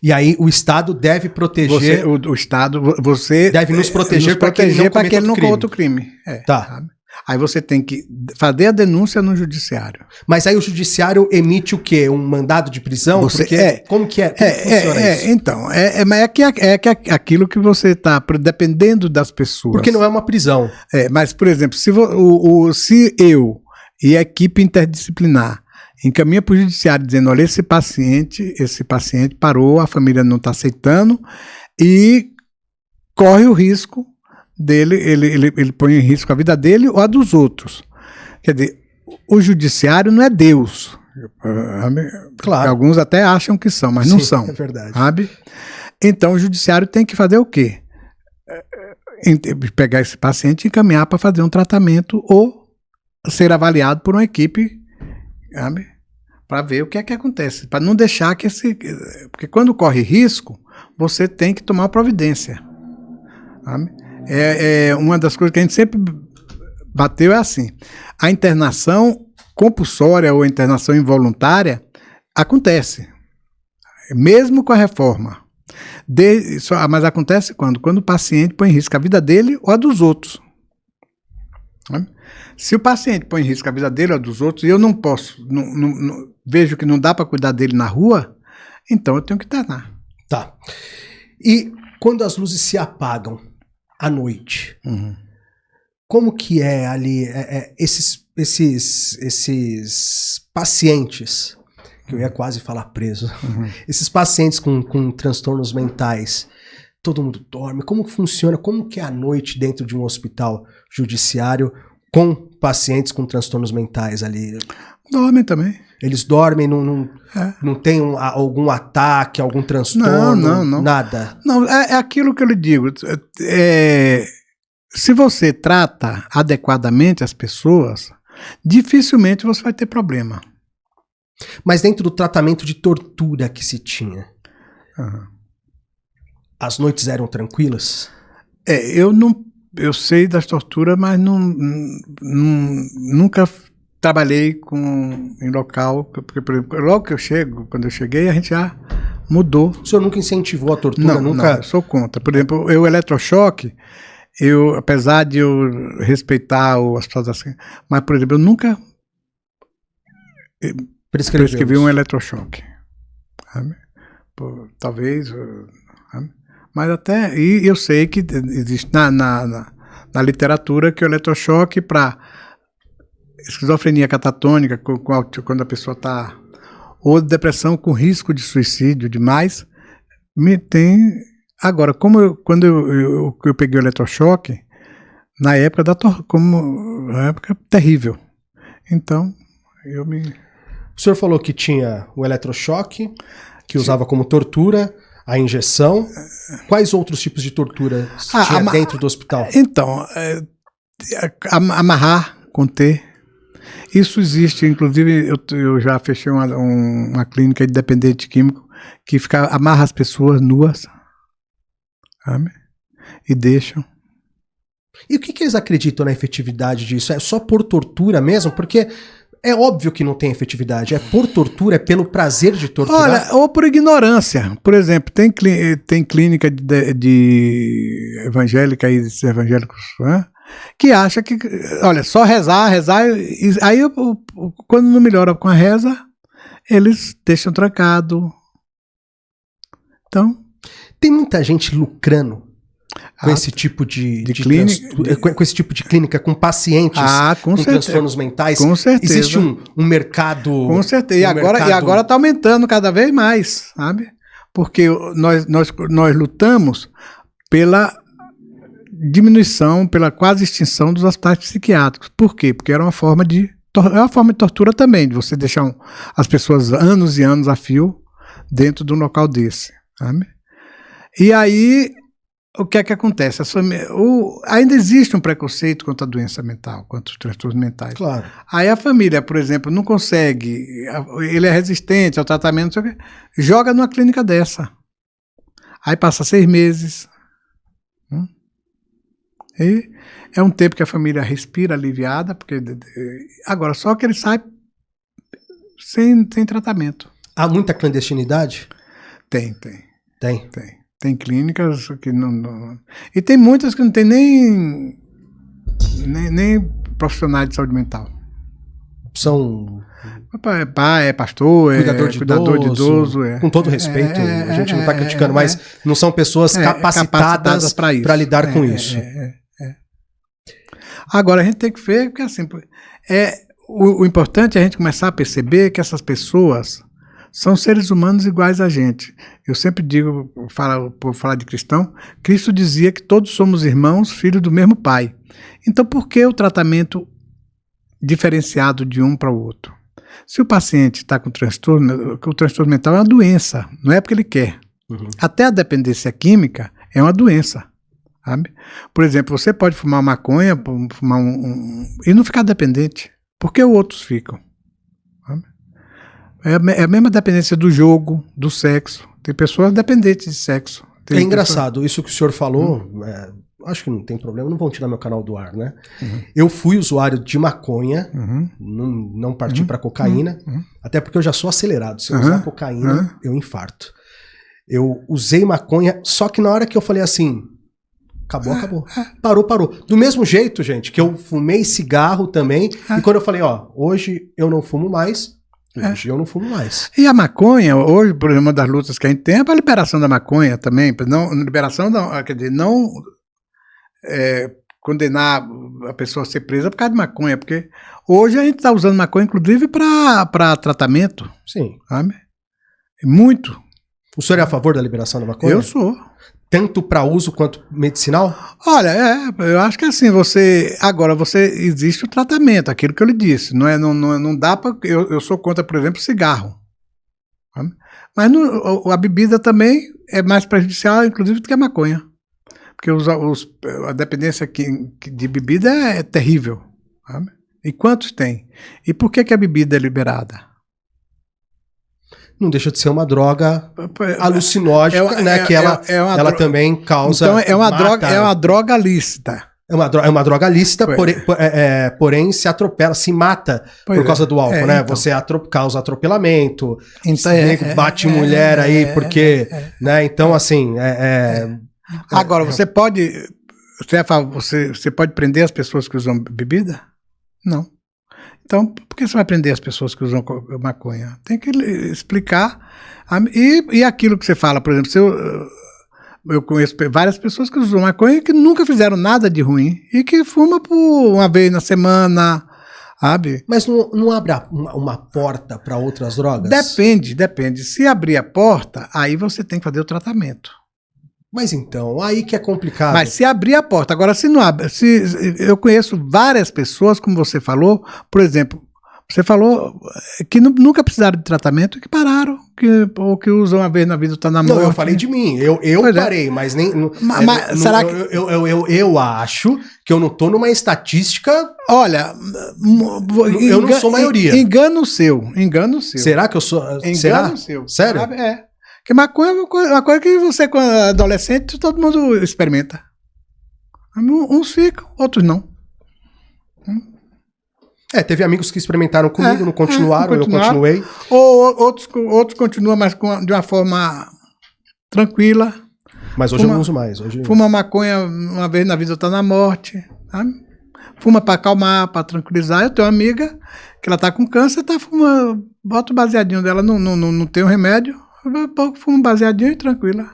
E aí o Estado deve proteger... O Estado, você... Deve nos proteger para que ele não cometa outro crime. Tá. Sabe? Aí você tem que fazer a denúncia no judiciário. Mas aí o judiciário emite o quê? Um mandado de prisão? Como que funciona isso? Então, aquilo que você está, dependendo das pessoas. Porque não é uma prisão. Mas, por exemplo, se eu e a equipe interdisciplinar encaminha para o judiciário dizendo, olha, esse paciente parou, a família não está aceitando e corre o risco dele, ele põe em risco a vida dele ou a dos outros. Quer dizer, o judiciário não é Deus. Claro. Alguns até acham que são, mas não são. É verdade. Sabe? Então o judiciário tem que fazer o quê? Pegar esse paciente e encaminhar para fazer um tratamento ou ser avaliado por uma equipe, para ver o que é que acontece, para não deixar que porque quando corre risco, você tem que tomar providência. Sabe? Uma das coisas que a gente sempre bateu é assim, a internação compulsória ou internação involuntária acontece, mesmo com a reforma. Mas acontece quando? Quando o paciente põe em risco a vida dele ou a dos outros. Se o paciente põe em risco a vida dele ou a dos outros, e eu não posso, vejo que não dá para cuidar dele na rua, então eu tenho que internar. Tá. E quando as luzes se apagam à noite, como que é ali esses pacientes, que eu ia quase falar preso, esses pacientes com transtornos mentais, todo mundo dorme, como funciona, como que é a noite dentro de um hospital judiciário com pacientes com transtornos mentais ali? Dormem também. Eles dormem, não tem algum ataque, algum transtorno? Não. Nada? Não, é aquilo que eu lhe digo. Se você trata adequadamente as pessoas, dificilmente você vai ter problema. Mas dentro do tratamento de tortura que se tinha, as noites eram tranquilas? Eu sei das torturas, mas nunca trabalhei em local, porque por exemplo, logo que quando eu cheguei, a gente já mudou. O senhor nunca incentivou a tortura? Não, eu sou contra. Por exemplo, o eletrochoque, apesar de eu respeitar as pessoas assim, mas por exemplo, eu nunca prescrevi um eletrochoque. Talvez... Mas até... E eu sei que existe na literatura que o eletrochoque para esquizofrenia catatônica, quando a pessoa está... Ou depressão com risco de suicídio demais, Agora, quando eu peguei o eletrochoque, na época uma época terrível. Então, O senhor falou que tinha o eletrochoque, que usava como tortura, a injeção. Quais outros tipos de tortura tinha dentro do hospital? Então, amarrar, conter. Isso existe, inclusive eu já fechei uma clínica de dependente químico que amarra as pessoas nuas, sabe? E deixam. E o que eles acreditam na efetividade disso? É só por tortura mesmo? Porque é óbvio que não tem efetividade. É por tortura, é pelo prazer de torturar? Olha, ou por ignorância. Por exemplo, tem clínica de evangélica e evangélicos, né, que acha que, olha, só rezar, e aí quando não melhora com a reza, eles deixam trancado. Então... Tem muita gente lucrando com esse tipo de clínica, com esse tipo de clínica, com pacientes com transtornos mentais? Com certeza. Existe um mercado... Com certeza. E agora está aumentando cada vez mais, sabe? Porque nós lutamos pela diminuição, pela quase extinção dos hospitais psiquiátricos. Por quê? Porque era uma forma de tortura também, de você deixar as pessoas anos e anos a fio dentro de um local desse, sabe? E aí, o que é que acontece? Ainda existe um preconceito contra a doença mental, contra os transtornos mentais. Claro. Aí a família, por exemplo, não consegue, ele é resistente ao tratamento, não sei o quê, joga numa clínica dessa. Aí passa 6 meses. E é um tempo que a família respira aliviada, porque agora só que ele sai sem tratamento. Há muita clandestinidade? Tem. Tem. Tem clínicas que não... E tem muitas que não tem nem profissionais de saúde mental. São... Pai, é pastor, cuidador de idoso. Com todo respeito, a gente não está criticando, mas não são pessoas capacitadas para lidar com isso. Agora, a gente tem que ver, porque assim, o importante é a gente começar a perceber que essas pessoas são seres humanos iguais a gente. Eu sempre digo, por falar de cristão, Cristo dizia que todos somos irmãos, filhos do mesmo Pai. Então, por que o tratamento diferenciado de um para o outro? Se o paciente está com transtorno, o transtorno mental é uma doença, não é porque ele quer. Uhum. Até a dependência química é uma doença. Sabe? Por exemplo, você pode fumar maconha, fumar e não ficar dependente. Por que outros ficam? Sabe? É a mesma dependência do jogo, do sexo. Tem pessoas dependentes de sexo. É engraçado, isso que o senhor falou, acho que não tem problema, não vão tirar meu canal do ar, né? Uhum. Eu fui usuário de maconha, não parti para cocaína, até porque eu já sou acelerado. Se eu usar cocaína, eu infarto. Eu usei maconha, só que na hora que eu falei assim... Acabou. Parou. Do mesmo jeito, gente, que eu fumei cigarro também, e quando eu falei, hoje eu não fumo mais, E a maconha, hoje, por exemplo, uma das lutas que a gente tem é para a liberação da maconha também, quer dizer, não condenar a pessoa a ser presa por causa de maconha, porque hoje a gente está usando maconha, inclusive, para tratamento. Sim. Sabe? Muito. O senhor é a favor da liberação da maconha? Eu sou. Tanto para uso quanto medicinal? Olha, eu acho que assim, existe o tratamento, aquilo que eu lhe disse, não dá para, eu sou contra, por exemplo, cigarro, sabe? Mas a bebida também é mais prejudicial, inclusive, do que a maconha, porque a dependência de bebida é terrível, sabe? E quantos tem? E por que a bebida é liberada? Não deixa de ser uma droga alucinógena, né? Que ela também causa... Então é uma droga lícita. É uma droga lícita, porém se atropela, se mata por causa do álcool, né? Então. Você causa atropelamento, então, bate mulher aí, porque... né? Então, assim... Agora, você pode prender as pessoas que usam bebida? Não. Então, por que você vai prender as pessoas que usam maconha? Tem que explicar. E aquilo que você fala, por exemplo, eu conheço várias pessoas que usam maconha que nunca fizeram nada de ruim e que fumam por uma vez na semana, sabe? Mas não abre uma porta para outras drogas? Depende. Se abrir a porta, aí você tem que fazer o tratamento. Mas então, aí que é complicado. Mas se abrir a porta, agora se não abre, eu conheço várias pessoas, como você falou, por exemplo, você falou que nunca precisaram de tratamento e que pararam, ou que usam uma vez na vida, está na morte. Não, eu falei de mim, eu parei, mas nem... será que... Eu acho que eu não estou numa estatística... Olha, eu não sou maioria. Engano seu. Será que eu sou... Engano seu. Sério? É. Porque maconha é uma coisa que você, quando é adolescente, todo mundo experimenta. Uns ficam, outros não. Teve amigos que experimentaram comigo, não continuaram, eu continuei. Ou outros continuam, mas de uma forma tranquila. Mas hoje eu não uso mais. Fuma maconha uma vez na vida, está na morte. Sabe? Fuma para acalmar, para tranquilizar. Eu tenho uma amiga que ela está com câncer, tá fumando, bota o baseadinho dela, não tem um remédio. Fuma baseadinho e tranquila.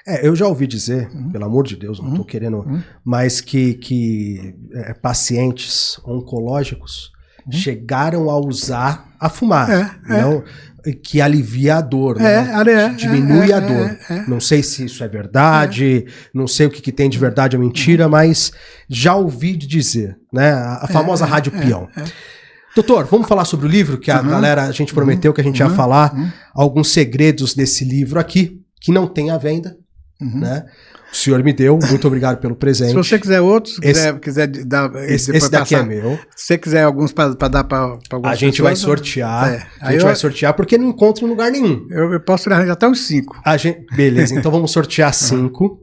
Eu já ouvi dizer, pelo amor de Deus, não estou querendo, mas que pacientes oncológicos chegaram a usar a fumar, não, que alivia a dor, né? Diminui a dor. Não sei se isso é verdade, não sei o que tem de verdade ou mentira, mas já ouvi dizer, né? A famosa rádio peão. Doutor, vamos falar sobre o livro que a gente prometeu que a gente ia falar alguns segredos desse livro aqui, que não tem à venda, né? O senhor me deu, muito obrigado pelo presente. Se você quiser outros, quiser dar... Esse daqui é meu. Se você quiser alguns para dar para algumas A gente vai sortear. A gente vai sortear porque não encontra em lugar nenhum. Eu posso arranjar até uns 5. Beleza, então vamos sortear 5.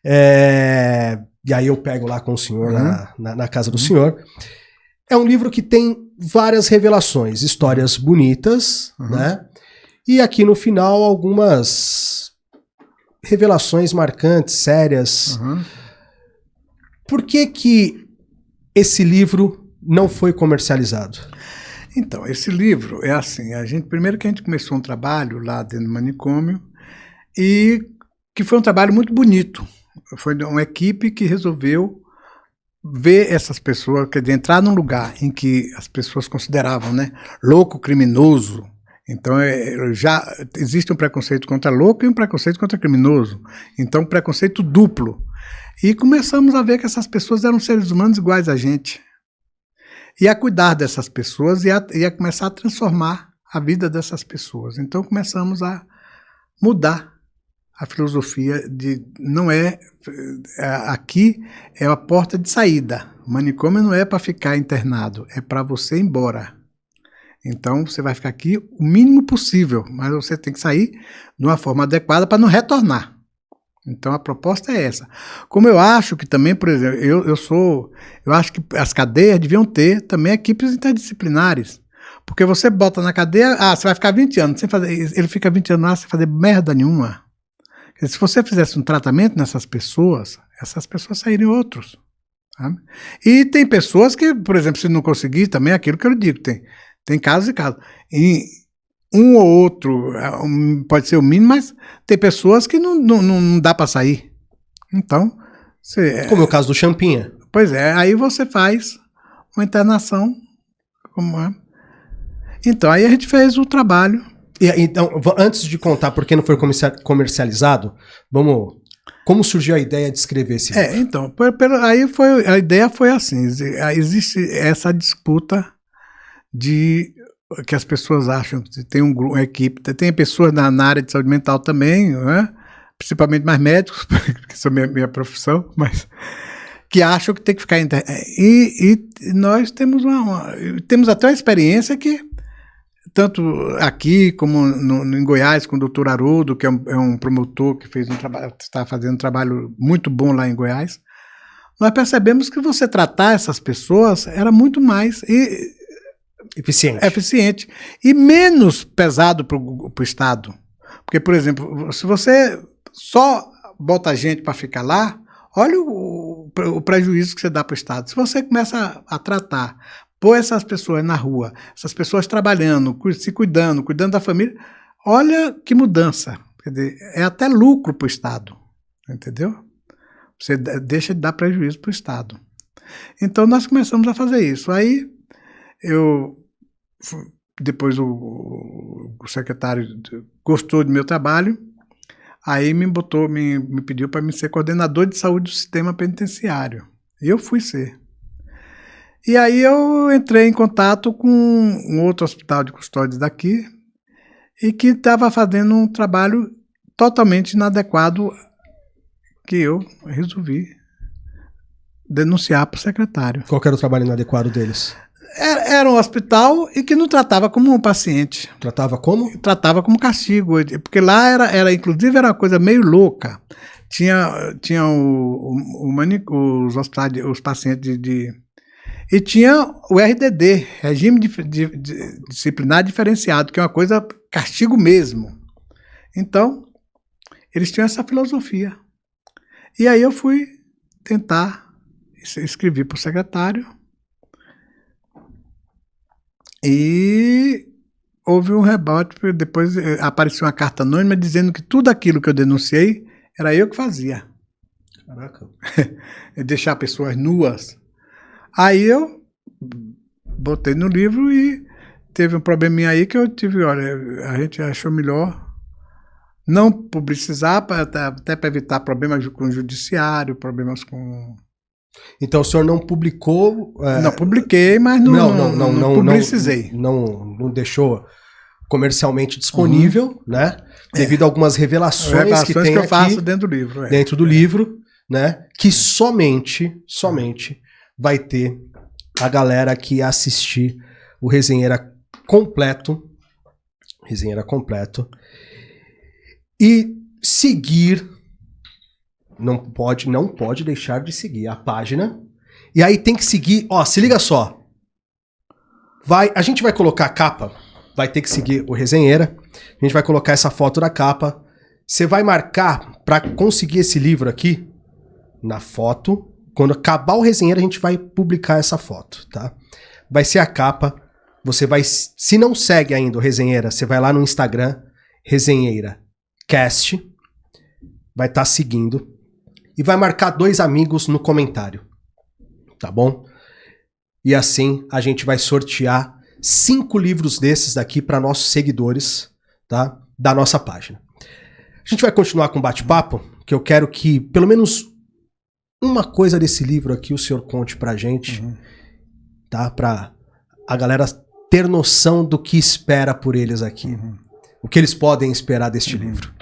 E aí eu pego lá com o senhor, na casa do senhor. É um livro que tem várias revelações, histórias bonitas, né? E aqui no final algumas revelações marcantes, sérias. Por que esse livro não foi comercializado? Então, esse livro é assim, primeiro que a gente começou um trabalho lá dentro do manicômio, e que foi um trabalho muito bonito. Foi uma equipe que resolveu ver essas pessoas, quer dizer, entrar num lugar em que as pessoas consideravam, né, louco, criminoso. Então, já existe um preconceito contra louco e um preconceito contra criminoso. Então, preconceito duplo. E começamos a ver que essas pessoas eram seres humanos iguais a gente. E a cuidar dessas pessoas e a começar a transformar a vida dessas pessoas. Então, começamos a mudar a filosofia de... Aqui é a porta de saída. O manicômio não é para ficar internado, é para você ir embora. Então, você vai ficar aqui o mínimo possível, mas você tem que sair de uma forma adequada para não retornar. Então, a proposta é essa. Como eu acho que também, por exemplo, eu acho que as cadeias deviam ter também equipes interdisciplinares. Porque você bota na cadeia, você vai ficar 20 anos, sem fazer, ele fica 20 anos lá sem fazer merda nenhuma. Se você fizesse um tratamento nessas pessoas, essas pessoas sairiam outros. Sabe? E tem pessoas que, por exemplo, se não conseguir, também é aquilo que eu digo, tem casos e casos. E um ou outro pode ser o mínimo, mas tem pessoas que não dá para sair. Então... Como é o caso do Champinha. Pois é, aí você faz uma internação. Então, aí a gente fez o trabalho. Então, antes de contar por que não foi comercializado, como surgiu a ideia de escrever esse livro? Então, a ideia foi assim, existe essa disputa de que as pessoas acham que tem uma equipe, tem pessoas na área de saúde mental também, né? Principalmente mais médicos, que são minha profissão, mas que acham que tem que ficar e nós temos temos até uma experiência que tanto aqui como em Goiás com o Dr. Haroldo, que é um promotor que fez está fazendo um trabalho muito bom lá em Goiás, nós percebemos que você tratar essas pessoas era muito mais eficiente e menos pesado para o Estado. Porque, por exemplo, se você só bota gente para ficar lá, olha o prejuízo que você dá para o Estado. Se você começa a tratar, pôr essas pessoas na rua, essas pessoas trabalhando, se cuidando da família, olha que mudança. Quer dizer, é até lucro para o Estado, entendeu? Você deixa de dar prejuízo para o Estado. Então, nós começamos a fazer isso. Aí, depois o secretário gostou do meu trabalho, aí me pediu para me ser coordenador de saúde do sistema penitenciário. E eu fui ser. E aí eu entrei em contato com um outro hospital de custódia daqui e que estava fazendo um trabalho totalmente inadequado que eu resolvi denunciar para o secretário. Qual que era o trabalho inadequado deles? Era um hospital e que não tratava como um paciente. Tratava como? Tratava como castigo, porque lá inclusive era uma coisa meio louca. Tinha os hospitais, os pacientes e tinha o RDD, Regime Disciplinar Diferenciado, que é uma coisa castigo mesmo. Então, eles tinham essa filosofia. E aí eu fui tentar escrever para o secretário e houve um rebote, depois apareceu uma carta anônima dizendo que tudo aquilo que eu denunciei era eu que fazia. Caraca. Deixar pessoas nuas. Aí eu botei no livro e teve um probleminha aí que eu tive, olha, a gente achou melhor não publicizar, até para evitar problemas com o judiciário, problemas com... Então o senhor não publicou... Não publiquei, mas não publicizei. Não deixou comercialmente disponível, né? Devido a algumas revelações que tem que eu aqui faço dentro do livro. Dentro do livro, né? Que somente vai ter a galera que assistir o Resenheira completo. E seguir, não pode deixar de seguir a página. E aí tem que seguir, ó, se liga só. A gente vai colocar a capa, vai ter que seguir o Resenheira. A gente vai colocar essa foto da capa. Você vai marcar para conseguir esse livro aqui na foto. Quando acabar o Resenheira, a gente vai publicar essa foto, tá? Vai ser a capa. Você vai, se não segue ainda o Resenheira, você vai lá no Instagram, Resenheira Cast, vai estar seguindo e vai marcar 2 amigos no comentário, tá bom? E assim a gente vai sortear 5 livros desses daqui para nossos seguidores, tá? Da nossa página. A gente vai continuar com o bate-papo, que eu quero que pelo menos uma coisa desse livro aqui o senhor conte pra gente, tá? Pra a galera ter noção do que espera por eles aqui. O que eles podem esperar deste livro.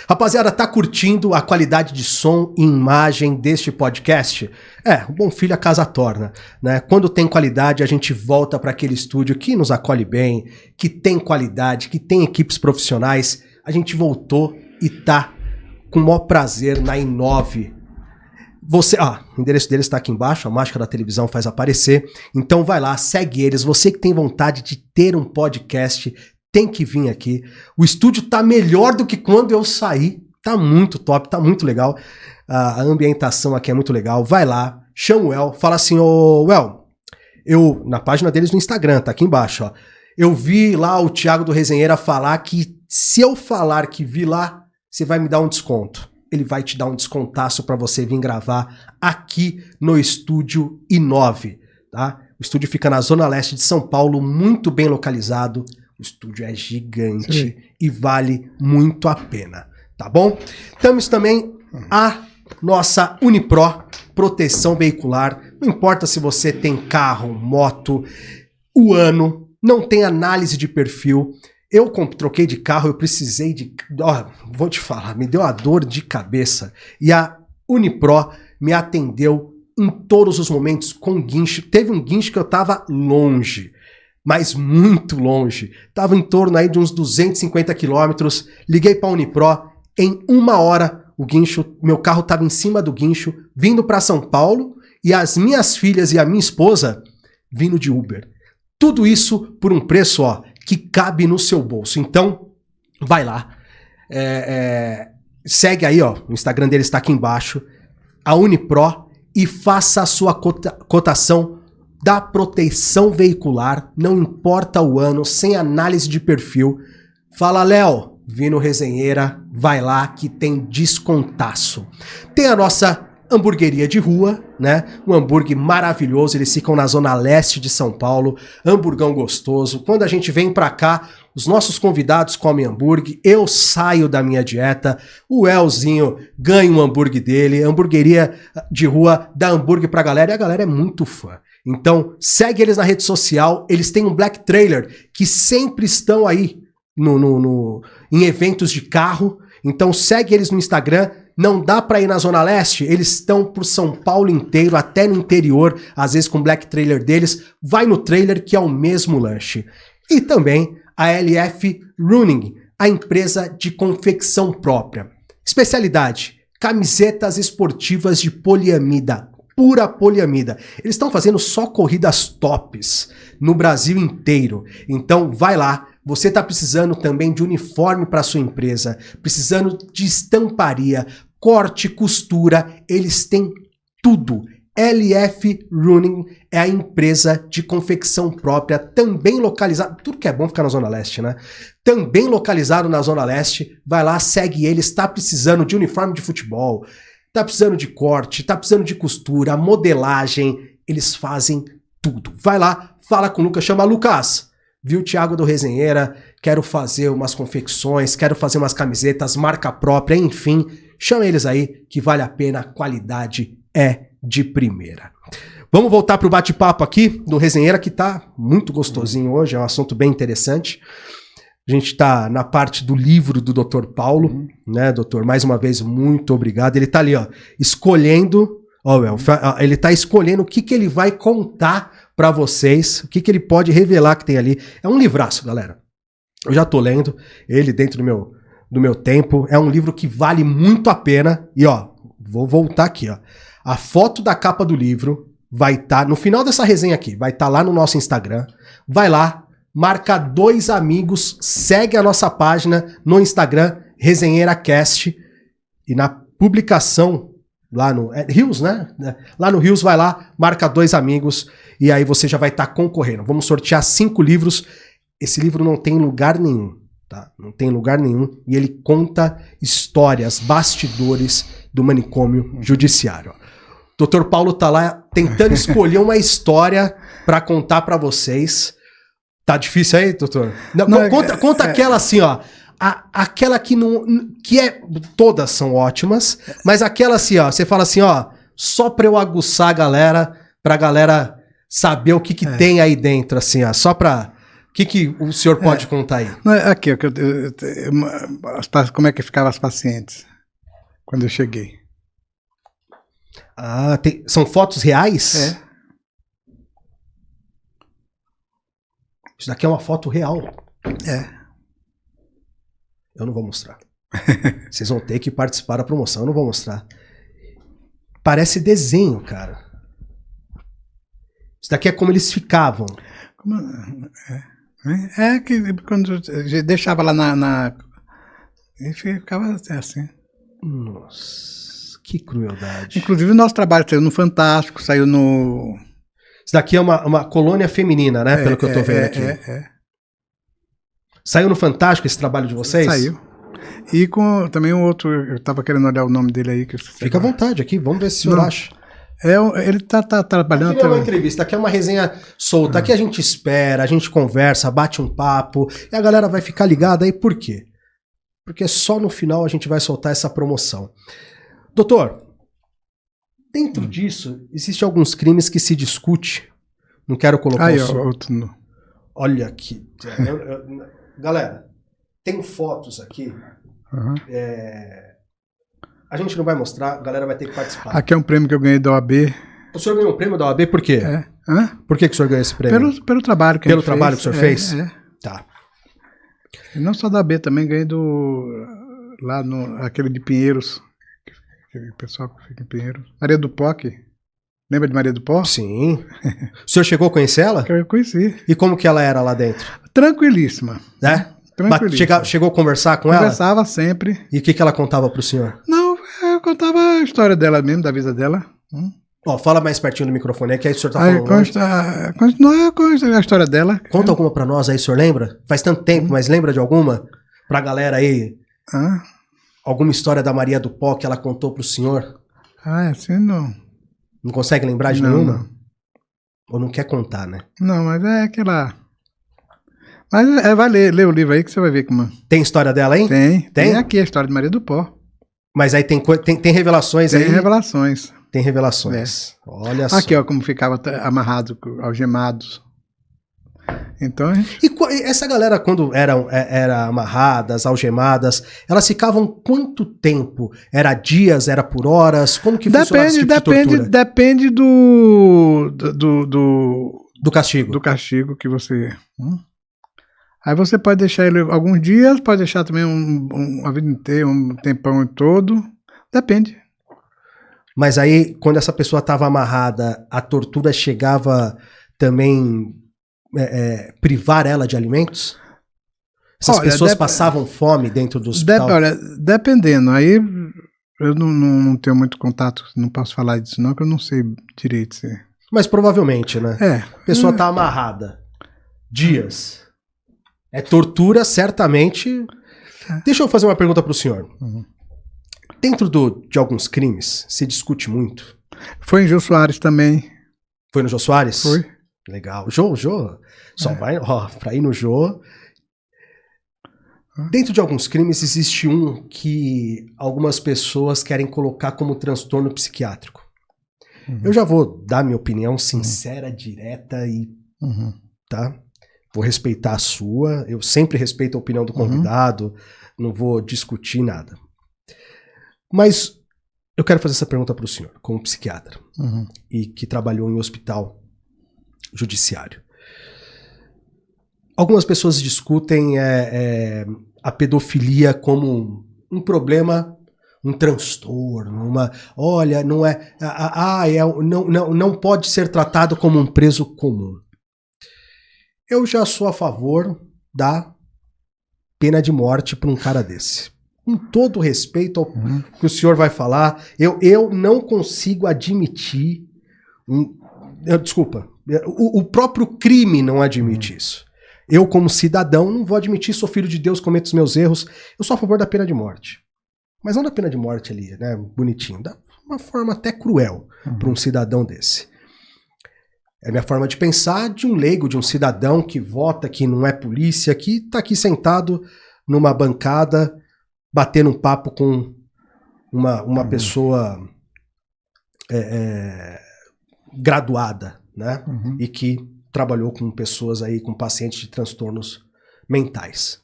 Rapaziada, tá curtindo a qualidade de som e imagem deste podcast? O bom filho a casa torna, né? Quando tem qualidade, a gente volta para aquele estúdio que nos acolhe bem, que tem qualidade, que tem equipes profissionais. A gente voltou e tá com o maior prazer na Inove. O endereço deles está aqui embaixo, a mágica da televisão faz aparecer. Então vai lá, segue eles. Você que tem vontade de ter um podcast, tem que vir aqui. O estúdio tá melhor do que quando eu saí. Tá muito top, tá muito legal. A ambientação aqui é muito legal. Vai lá, chama o El, fala assim, ô El, na página deles no Instagram, tá aqui embaixo, ó. Eu vi lá o Thiago do Resenheira falar que se eu falar que vi lá, você vai me dar um desconto. Ele vai te dar um descontaço para você vir gravar aqui no Estúdio Inove, tá? O estúdio fica na Zona Leste de São Paulo, muito bem localizado. O estúdio é gigante e vale muito a pena, tá bom? Temos também a nossa Unipro, proteção veicular. Não importa se você tem carro, moto, o ano, não tem análise de perfil. Eu troquei de carro, eu precisei de... vou te falar, me deu uma dor de cabeça. E a Unipro me atendeu em todos os momentos com guincho. Teve um guincho que eu tava longe, mas muito longe. Tava em torno aí de uns 250 quilômetros. Liguei para a Unipro, em 1 hora o guincho, meu carro tava em cima do guincho, vindo para São Paulo, e as minhas filhas e a minha esposa vindo de Uber. Tudo isso por um preço, ó, que cabe no seu bolso. Então, vai lá. Segue aí, ó. O Instagram dele está aqui embaixo. A Unipro, e faça a sua cotação da proteção veicular, não importa o ano, sem análise de perfil. Fala, Léo, vi no Resenheira, vai lá que tem descontaço. Tem a nossa hamburgueria de rua, né? Um hambúrguer maravilhoso, eles ficam na Zona Leste de São Paulo, hamburgão gostoso. Quando a gente vem pra cá, os nossos convidados comem hambúrguer, eu saio da minha dieta, o Elzinho ganha um hambúrguer dele, hamburgueria de rua dá hambúrguer pra galera, e a galera é muito fã. Então, segue eles na rede social, eles têm um Black Trailer, que sempre estão aí em eventos de carro, então segue eles no Instagram. Não dá pra ir na Zona Leste? Eles estão por São Paulo inteiro, até no interior, às vezes com o Black Trailer deles. Vai no trailer que é o mesmo lanche. E também a LF Running, a empresa de confecção própria. Especialidade, camisetas esportivas de poliamida, pura poliamida. Eles estão fazendo só corridas tops no Brasil inteiro. Então vai lá. Você está precisando também de uniforme para sua empresa, precisando de estamparia, corte, costura, eles têm tudo. LF Running é a empresa de confecção própria, também localizada, tudo que é bom ficar na Zona Leste, né? Também localizado na Zona Leste, vai lá, segue eles, está precisando de uniforme de futebol, tá precisando de corte, tá precisando de costura, modelagem, eles fazem tudo. Vai lá, fala com o Lucas, chama Lucas, viu, Thiago do Resenheira, quero fazer umas confecções, quero fazer umas camisetas, marca própria, enfim, chama eles aí que vale a pena, a qualidade é de primeira. Vamos voltar para o bate-papo aqui do Resenheira, que tá muito gostosinho hoje, é um assunto bem interessante. A gente tá na parte do livro do Dr. Paulo, né, doutor? Mais uma vez, muito obrigado. Ele tá ali, ó, escolhendo, ele tá escolhendo o que ele vai contar para vocês, o que ele pode revelar que tem ali. É um livraço, galera. Eu já tô lendo ele dentro do meu tempo. É um livro que vale muito a pena. E, ó, vou voltar aqui, ó. A foto da capa do livro vai estar, no final dessa resenha aqui, vai estar lá no nosso Instagram. Vai lá, marca 2 amigos, segue a nossa página no Instagram, ResenheiraCast, e na publicação lá no Rios, né? Lá no Rios, vai lá, marca 2 amigos, e aí você já vai estar concorrendo. Vamos sortear 5 livros. Esse livro não tem lugar nenhum, tá? Não tem lugar nenhum, e ele conta histórias, bastidores do manicômio judiciário. Dr. Paulo tá lá tentando escolher uma história para contar para vocês. Tá difícil aí, doutor? Não, conta aquela assim, ó. Aquela que não. Que é. Todas são ótimas, mas aquela assim, ó. Você fala assim, ó. Só pra eu aguçar a galera, pra galera saber o que tem aí dentro, assim, ó. Só pra. O que o senhor pode contar aí? Aqui, como é que ficavam as pacientes quando eu cheguei. Ah, são fotos reais? É. Isso daqui é uma foto real. É. Eu não vou mostrar. Vocês vão ter que participar da promoção, eu não vou mostrar. Parece desenho, cara. Isso daqui é como eles ficavam. Que quando eu deixava lá e ficava assim. Nossa, que crueldade. Inclusive o nosso trabalho saiu no Fantástico, saiu no... Isso daqui é uma colônia feminina, né? Pelo que eu tô vendo aqui. Saiu no Fantástico esse trabalho de vocês? Saiu. E com também um outro, eu tava querendo olhar o nome dele aí. Fica à vontade aqui, vamos ver se o senhor acha. Ele tá trabalhando... Aqui não é uma entrevista, aqui é uma resenha solta. Aqui a gente espera, a gente conversa, bate um papo, e a galera vai ficar ligada aí. Por quê? Porque só no final a gente vai soltar essa promoção. Doutor, dentro disso, existem alguns crimes que se discute. Não quero colocar aí, outro. Olha aqui. Galera, tem fotos aqui. Uhum. A gente não vai mostrar, a galera vai ter que participar. Aqui é um prêmio que eu ganhei da OAB. O senhor ganhou um prêmio da OAB por quê? Por que o senhor ganhou esse prêmio? Pelo trabalho que Pelo trabalho que o senhor fez? Tá. E não só da OAB, também ganhei lá aquele de Pinheiros. Aquele pessoal que fica em Pinheiros. Maria do Poc. Lembra de Maria do Pó? Sim. O senhor chegou a conhecer ela? Eu conheci. E como que ela era lá dentro? Tranquilíssima. Tranquilíssima. Chegou a conversar com ela? Conversava sempre. E o que ela contava pro senhor? Não, eu contava a história dela mesmo, da vida dela. Ó, fala mais pertinho do microfone, é que aí o senhor tá falando. Continua a história dela. Conta alguma pra nós aí, o senhor lembra? Faz tanto tempo, mas lembra de alguma? Pra galera aí. Alguma história da Maria do Pó que ela contou pro senhor? Assim não. Não consegue lembrar de nenhuma? Não. Ou não quer contar, né? Não, mas é aquela... Mas vai ler o livro aí que você vai ver como... Tem história dela aí? Tem? Tem aqui a história de Maria do Pó. Mas aí tem revelações aí? Tem revelações. Tem revelações. Olha só. Aqui, ó, como ficava amarrado, algemados. Então... E essa galera, quando eram amarradas, algemadas, elas ficavam quanto tempo? Era dias, era por horas? Como que funcionava esse tipo de tortura? Depende do castigo. Do castigo que você... Aí você pode deixar ele alguns dias, pode deixar também a vida inteira, um tempão todo. Depende. Mas aí, quando essa pessoa estava amarrada, a tortura chegava também... privar ela de alimentos? Essas pessoas passavam fome dentro do hospital? Dependendo. Aí Eu não tenho muito contato, não posso falar disso não, que eu não sei direito. Mas provavelmente, né? A pessoa tá amarrada. Dias. É tortura, certamente. Deixa eu fazer uma pergunta pro senhor. Dentro de alguns crimes, se discute muito. Foi em Jô Soares também. Foi no Jô Soares? Foi. Legal. Jô, só vai, pra ir no Jô. Dentro de alguns crimes existe um que algumas pessoas querem colocar como transtorno psiquiátrico. Eu já vou dar minha opinião sincera, direta e... Tá? Vou respeitar a sua. Eu sempre respeito a opinião do convidado. Não vou discutir nada. Mas eu quero fazer essa pergunta para o senhor, como psiquiatra, e que trabalhou em hospital judiciário. Algumas pessoas discutem a pedofilia como um problema, um transtorno, olha, não é, não pode ser tratado como um preso comum. Eu já sou a favor da pena de morte para um cara desse. Com todo respeito ao que o senhor vai falar, eu não consigo admitir... Desculpa, o próprio crime não admite isso. Eu, como cidadão, não vou admitir, sou filho de Deus, cometo os meus erros. Eu sou a favor da pena de morte. Mas não da pena de morte ali, né, bonitinho. Da uma forma até cruel para um cidadão desse. É a minha forma de pensar de um leigo, de um cidadão que vota, que não é polícia, que está aqui sentado numa bancada, batendo um papo com uma pessoa graduada, né? E que trabalhou com pessoas aí, com pacientes de transtornos mentais.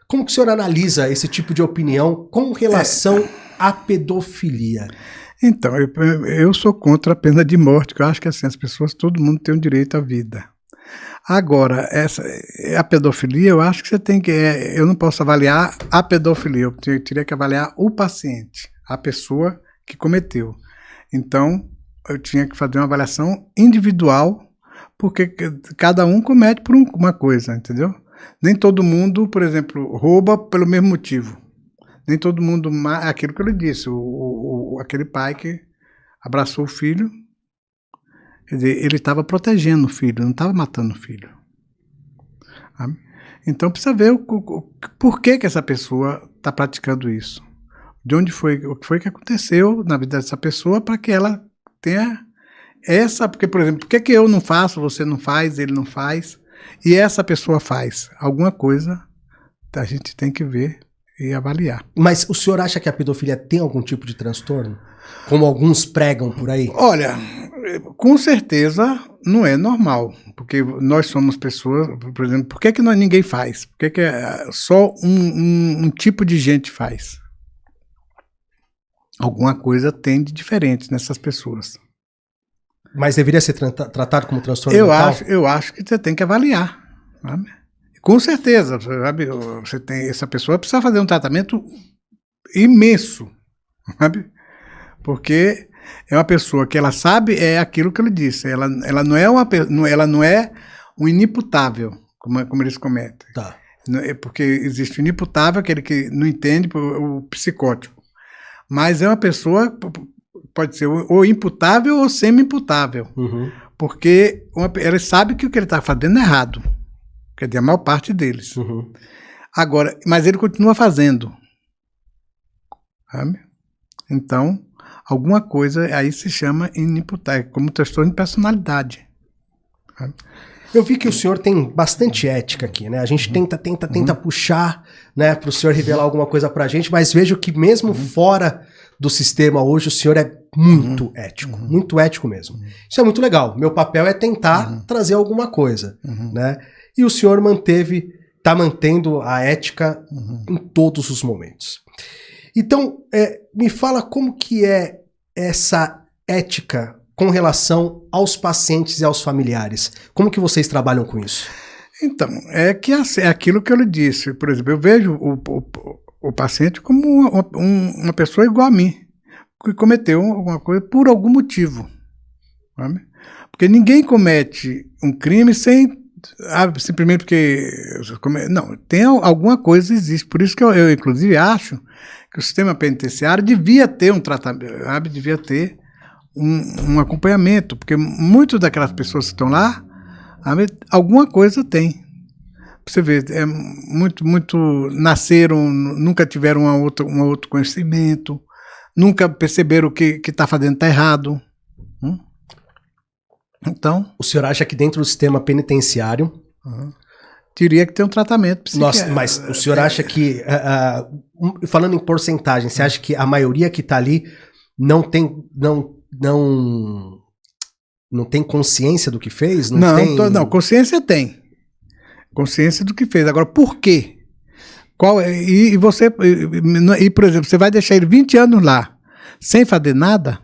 Como que o senhor analisa esse tipo de opinião com relação à pedofilia? Então, eu sou contra a pena de morte, que eu acho que assim, as pessoas, todo mundo tem o direito à vida. Agora, a pedofilia, eu acho que você tem que... eu não posso avaliar a pedofilia, eu teria que avaliar o paciente, a pessoa que cometeu. Então, eu tinha que fazer uma avaliação individual, porque cada um comete por uma coisa, entendeu? Nem todo mundo, por exemplo, rouba pelo mesmo motivo. Nem todo mundo... Aquilo que eu lhe disse, aquele pai que abraçou o filho, quer dizer, ele estava protegendo o filho, não estava matando o filho. Então precisa ver por que essa pessoa está praticando isso. De onde foi, o que foi que aconteceu na vida dessa pessoa para que ela tenha essa... Porque, por exemplo, por que eu não faço, você não faz, ele não faz, e essa pessoa faz? Alguma coisa a gente tem que ver e avaliar. Mas o senhor acha que a pedofilia tem algum tipo de transtorno? Como alguns pregam por aí? Olha, com certeza não é normal, porque nós somos pessoas, por exemplo, por que ninguém faz? Por que só um tipo de gente faz? Alguma coisa tem de diferente nessas pessoas. Mas deveria ser tratado como transtorno mental? Eu acho que você tem que avaliar, sabe? Com certeza, sabe? Você tem, essa pessoa precisa fazer um tratamento imenso, sabe? Porque é uma pessoa que ela sabe, é aquilo que eu lhe disse, ela não é um inimputável, como eles cometem. Tá. Porque existe o inimputável, aquele que não entende, o psicótico. Mas é uma pessoa, pode ser ou imputável ou semi-imputável. Porque ela sabe que o que ele está fazendo é errado. Quer dizer, a maior parte deles. Agora, mas ele continua fazendo. Sabe? Então, alguma coisa aí se chama inimputável, como transtorno de personalidade. Sabe? Eu vi que o senhor tem bastante ética aqui, né? A gente tenta puxar, né, para o senhor revelar alguma coisa pra gente, mas vejo que mesmo fora do sistema hoje, o senhor é muito ético mesmo. Isso é muito legal. Meu papel é tentar trazer alguma coisa, né? E o senhor está mantendo a ética em todos os momentos. Então, me fala como que é essa ética com relação aos pacientes e aos familiares. Como que vocês trabalham com isso? Então, é aquilo que eu lhe disse. Por exemplo, eu vejo o paciente como uma pessoa igual a mim, que cometeu alguma coisa por algum motivo. Sabe? Porque ninguém comete um crime sem Simplesmente porque... Não, tem alguma coisa existe. Por isso que eu inclusive, acho que o sistema penitenciário devia ter um tratamento, devia ter um acompanhamento, porque muitas daquelas pessoas que estão lá, alguma coisa tem. Você vê, muito nasceram, nunca tiveram um outro conhecimento, nunca perceberam que está fazendo está errado. Então... O senhor acha que dentro do sistema penitenciário... teria que ter um tratamento psiquiátrico. Nossa, mas o senhor acha que, falando em porcentagem, você acha que a maioria que está ali não tem consciência do que fez? Não, consciência tem. Consciência do que fez. Agora, por quê? Por exemplo, você vai deixar ele 20 anos lá, sem fazer nada?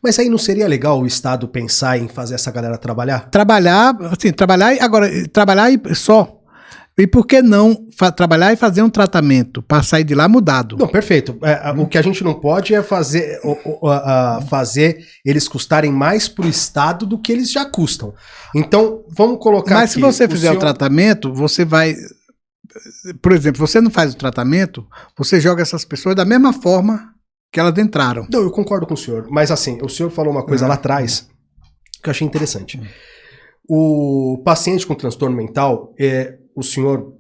Mas aí não seria legal o Estado pensar em fazer essa galera trabalhar? Trabalhar só. E por que não trabalhar e fazer um tratamento para sair de lá mudado? Não, perfeito. O que a gente não pode é fazer eles custarem mais para o Estado do que eles já custam. Então, vamos colocar. Mas se você fizer o tratamento, você vai... Por exemplo, você não faz o tratamento, você joga essas pessoas da mesma forma que elas entraram. Não, eu concordo com o senhor. Mas assim, o senhor falou uma coisa lá atrás que eu achei interessante. O paciente com transtorno mental, o senhor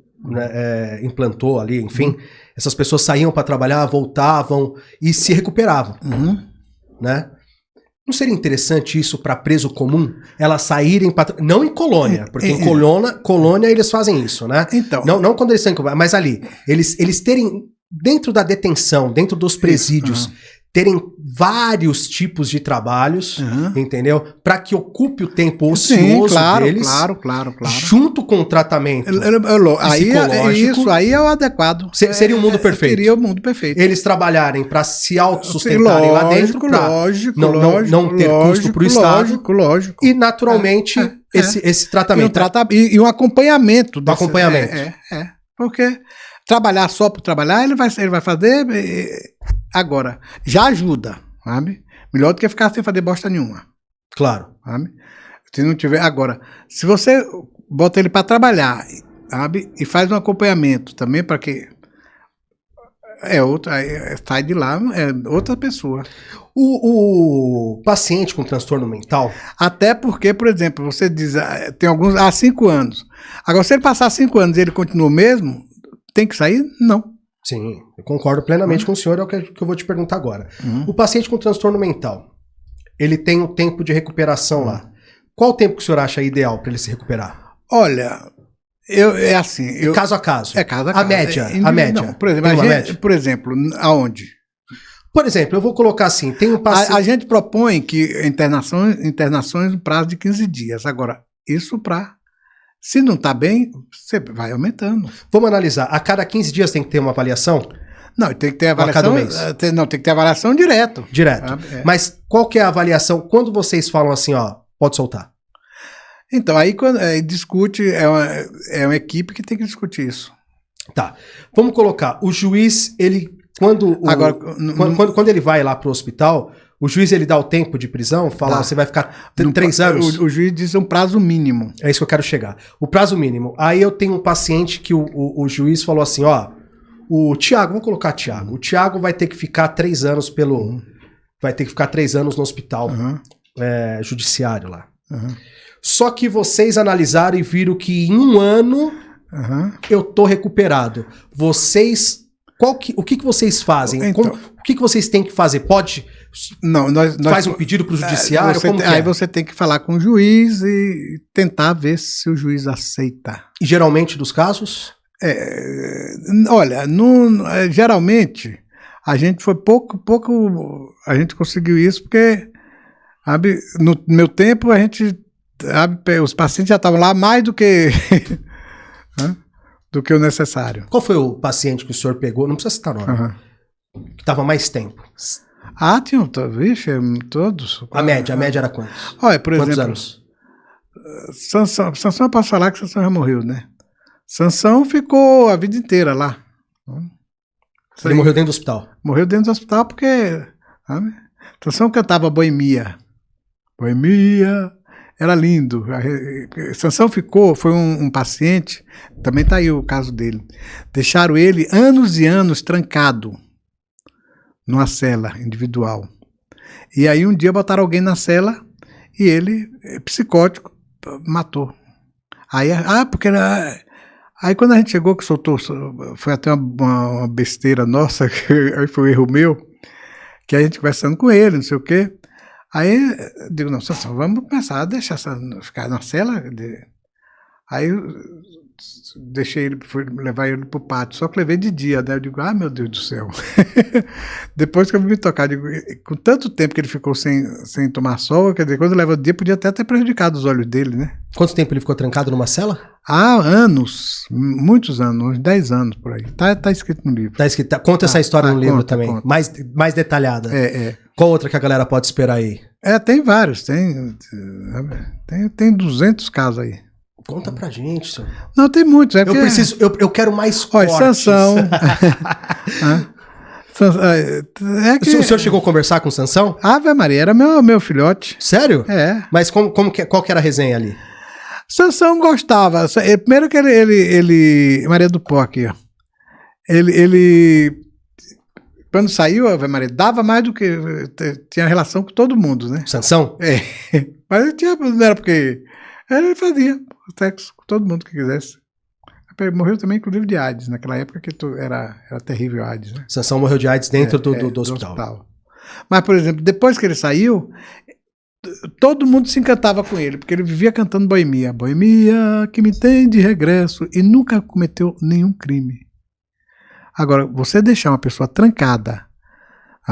implantou ali, enfim, essas pessoas saíam para trabalhar, voltavam e se recuperavam. Né? Não seria interessante isso para preso comum? Elas saírem para... Não em colônia, porque em colônia eles fazem isso, né? Então, não quando eles saem, mas ali. Eles terem... Dentro da detenção, dentro dos presídios, terem vários tipos de trabalhos, entendeu? Para que ocupe o tempo ocioso deles. Claro. Junto com o tratamento psicológico. Aí é o adequado. Seria o mundo perfeito. Seria o mundo perfeito. Eles trabalharem para se autossustentarem lá dentro, lógico, não ter custo para o Estado. Lógico. E naturalmente esse tratamento. E um acompanhamento. Acompanhamento. Porque... Trabalhar só por trabalhar, ele vai fazer. Agora, já ajuda, sabe? Melhor do que ficar sem fazer bosta nenhuma. Claro. Sabe? Se não tiver. Agora, se você bota ele para trabalhar, sabe? E faz um acompanhamento também para que. Sai de lá, é outra pessoa. O paciente com transtorno mental. Até porque, por exemplo, você diz, tem alguns há 5 anos. Agora, se ele passar 5 anos e ele continua o mesmo. Tem que sair? Não. Sim, eu concordo plenamente com o senhor, é o que eu vou te perguntar agora. O paciente com transtorno mental, ele tem um tempo de recuperação lá. Qual o tempo que o senhor acha ideal para ele se recuperar? Olha, é assim... Caso a caso. É caso a caso. A média. Não, por exemplo, aonde? Por exemplo, eu vou colocar assim, tem um paciente... A gente propõe que internações no prazo de 15 dias. Agora, isso para... Se não está bem, você vai aumentando. Vamos analisar. A cada 15 dias tem que ter uma avaliação? Não, tem que ter avaliação. A cada mês? Não, tem que ter avaliação direto. Mas qual que é a avaliação? Quando vocês falam assim, pode soltar? Então, aí quando discute, é uma equipe que tem que discutir isso. Tá. Vamos colocar. O juiz, ele. Quando ele vai lá para o hospital. O juiz, ele dá o tempo de prisão? Fala, você vai ficar 3 anos? O juiz diz um prazo mínimo. É isso que eu quero chegar. O prazo mínimo. Aí eu tenho um paciente que o juiz falou assim, o Tiago, vamos colocar Tiago. O Tiago vai ter que ficar 3 anos vai ter que ficar 3 anos no hospital judiciário lá. Só que vocês analisaram e viram que em 1 ano eu tô recuperado. Vocês... O que vocês fazem? Então, o que vocês têm que fazer? Pode... Não, faz um pedido para o judiciário? Aí você tem que falar com o juiz e tentar ver se o juiz aceita. E geralmente dos casos? Olha, geralmente a gente foi pouco a gente conseguiu isso porque, sabe, no meu tempo os pacientes já estavam lá mais do que do que o necessário. Qual foi o paciente que o senhor pegou? Não precisa citar nome. Que estava mais tempo. Tinham todos. A média era quantos? Olha, por quantos exemplo, anos? Sansão, eu posso falar que Sansão já morreu, né? Sansão ficou a vida inteira lá. Ele morreu dentro do hospital? Morreu dentro do hospital porque... Sabe? Sansão cantava Boemia. Boemia Era lindo. Sansão foi um paciente, também está aí o caso dele. Deixaram ele anos e anos trancado numa cela individual. E aí um dia botaram alguém na cela e ele, psicótico, matou. Aí, porque era... Aí quando a gente chegou, que soltou, foi até uma besteira nossa, aí foi um erro meu, que a gente conversando com ele, não sei o quê. Aí eu digo, não, Sansão, vamos começar a deixar ficar na cela. Aí eu deixei ele, fui levar ele pro pátio, só que levei de dia, né? Eu digo, meu Deus do céu. Depois que eu me tocar, digo, com tanto tempo que ele ficou sem tomar sol, quer dizer, quando eu levo o dia, podia até ter prejudicado os olhos dele, né? Quanto tempo ele ficou trancado numa cela? Anos, muitos anos, uns 10 anos por aí. Tá escrito no livro. Tá escrito, conta essa história no livro conta, também, conta. Mais detalhada. É. Qual outra que a galera pode esperar aí? Tem vários, tem 200 casos aí. Conta pra gente, senhor. Não, tem muitos. Eu quero mais olha, cortes. Sansão. O senhor chegou a conversar com o Sansão? Ave Maria, era meu filhote. Sério? É. Mas qual que era a resenha ali? Sansão gostava. Primeiro que ele Maria do Pó aqui, ó. Ele quando saiu, Ave Maria, dava mais do que... Tinha relação com todo mundo, né? Sansão? É. Mas não era porque... Ele fazia sexo com todo mundo que quisesse. Morreu também, inclusive, de AIDS, naquela época que era terrível a AIDS, né? Sansão morreu de AIDS dentro do hospital. Mas, por exemplo, depois que ele saiu, todo mundo se encantava com ele, porque ele vivia cantando Boemia. Boemia que me tem de regresso, e nunca cometeu nenhum crime. Agora, você deixar uma pessoa trancada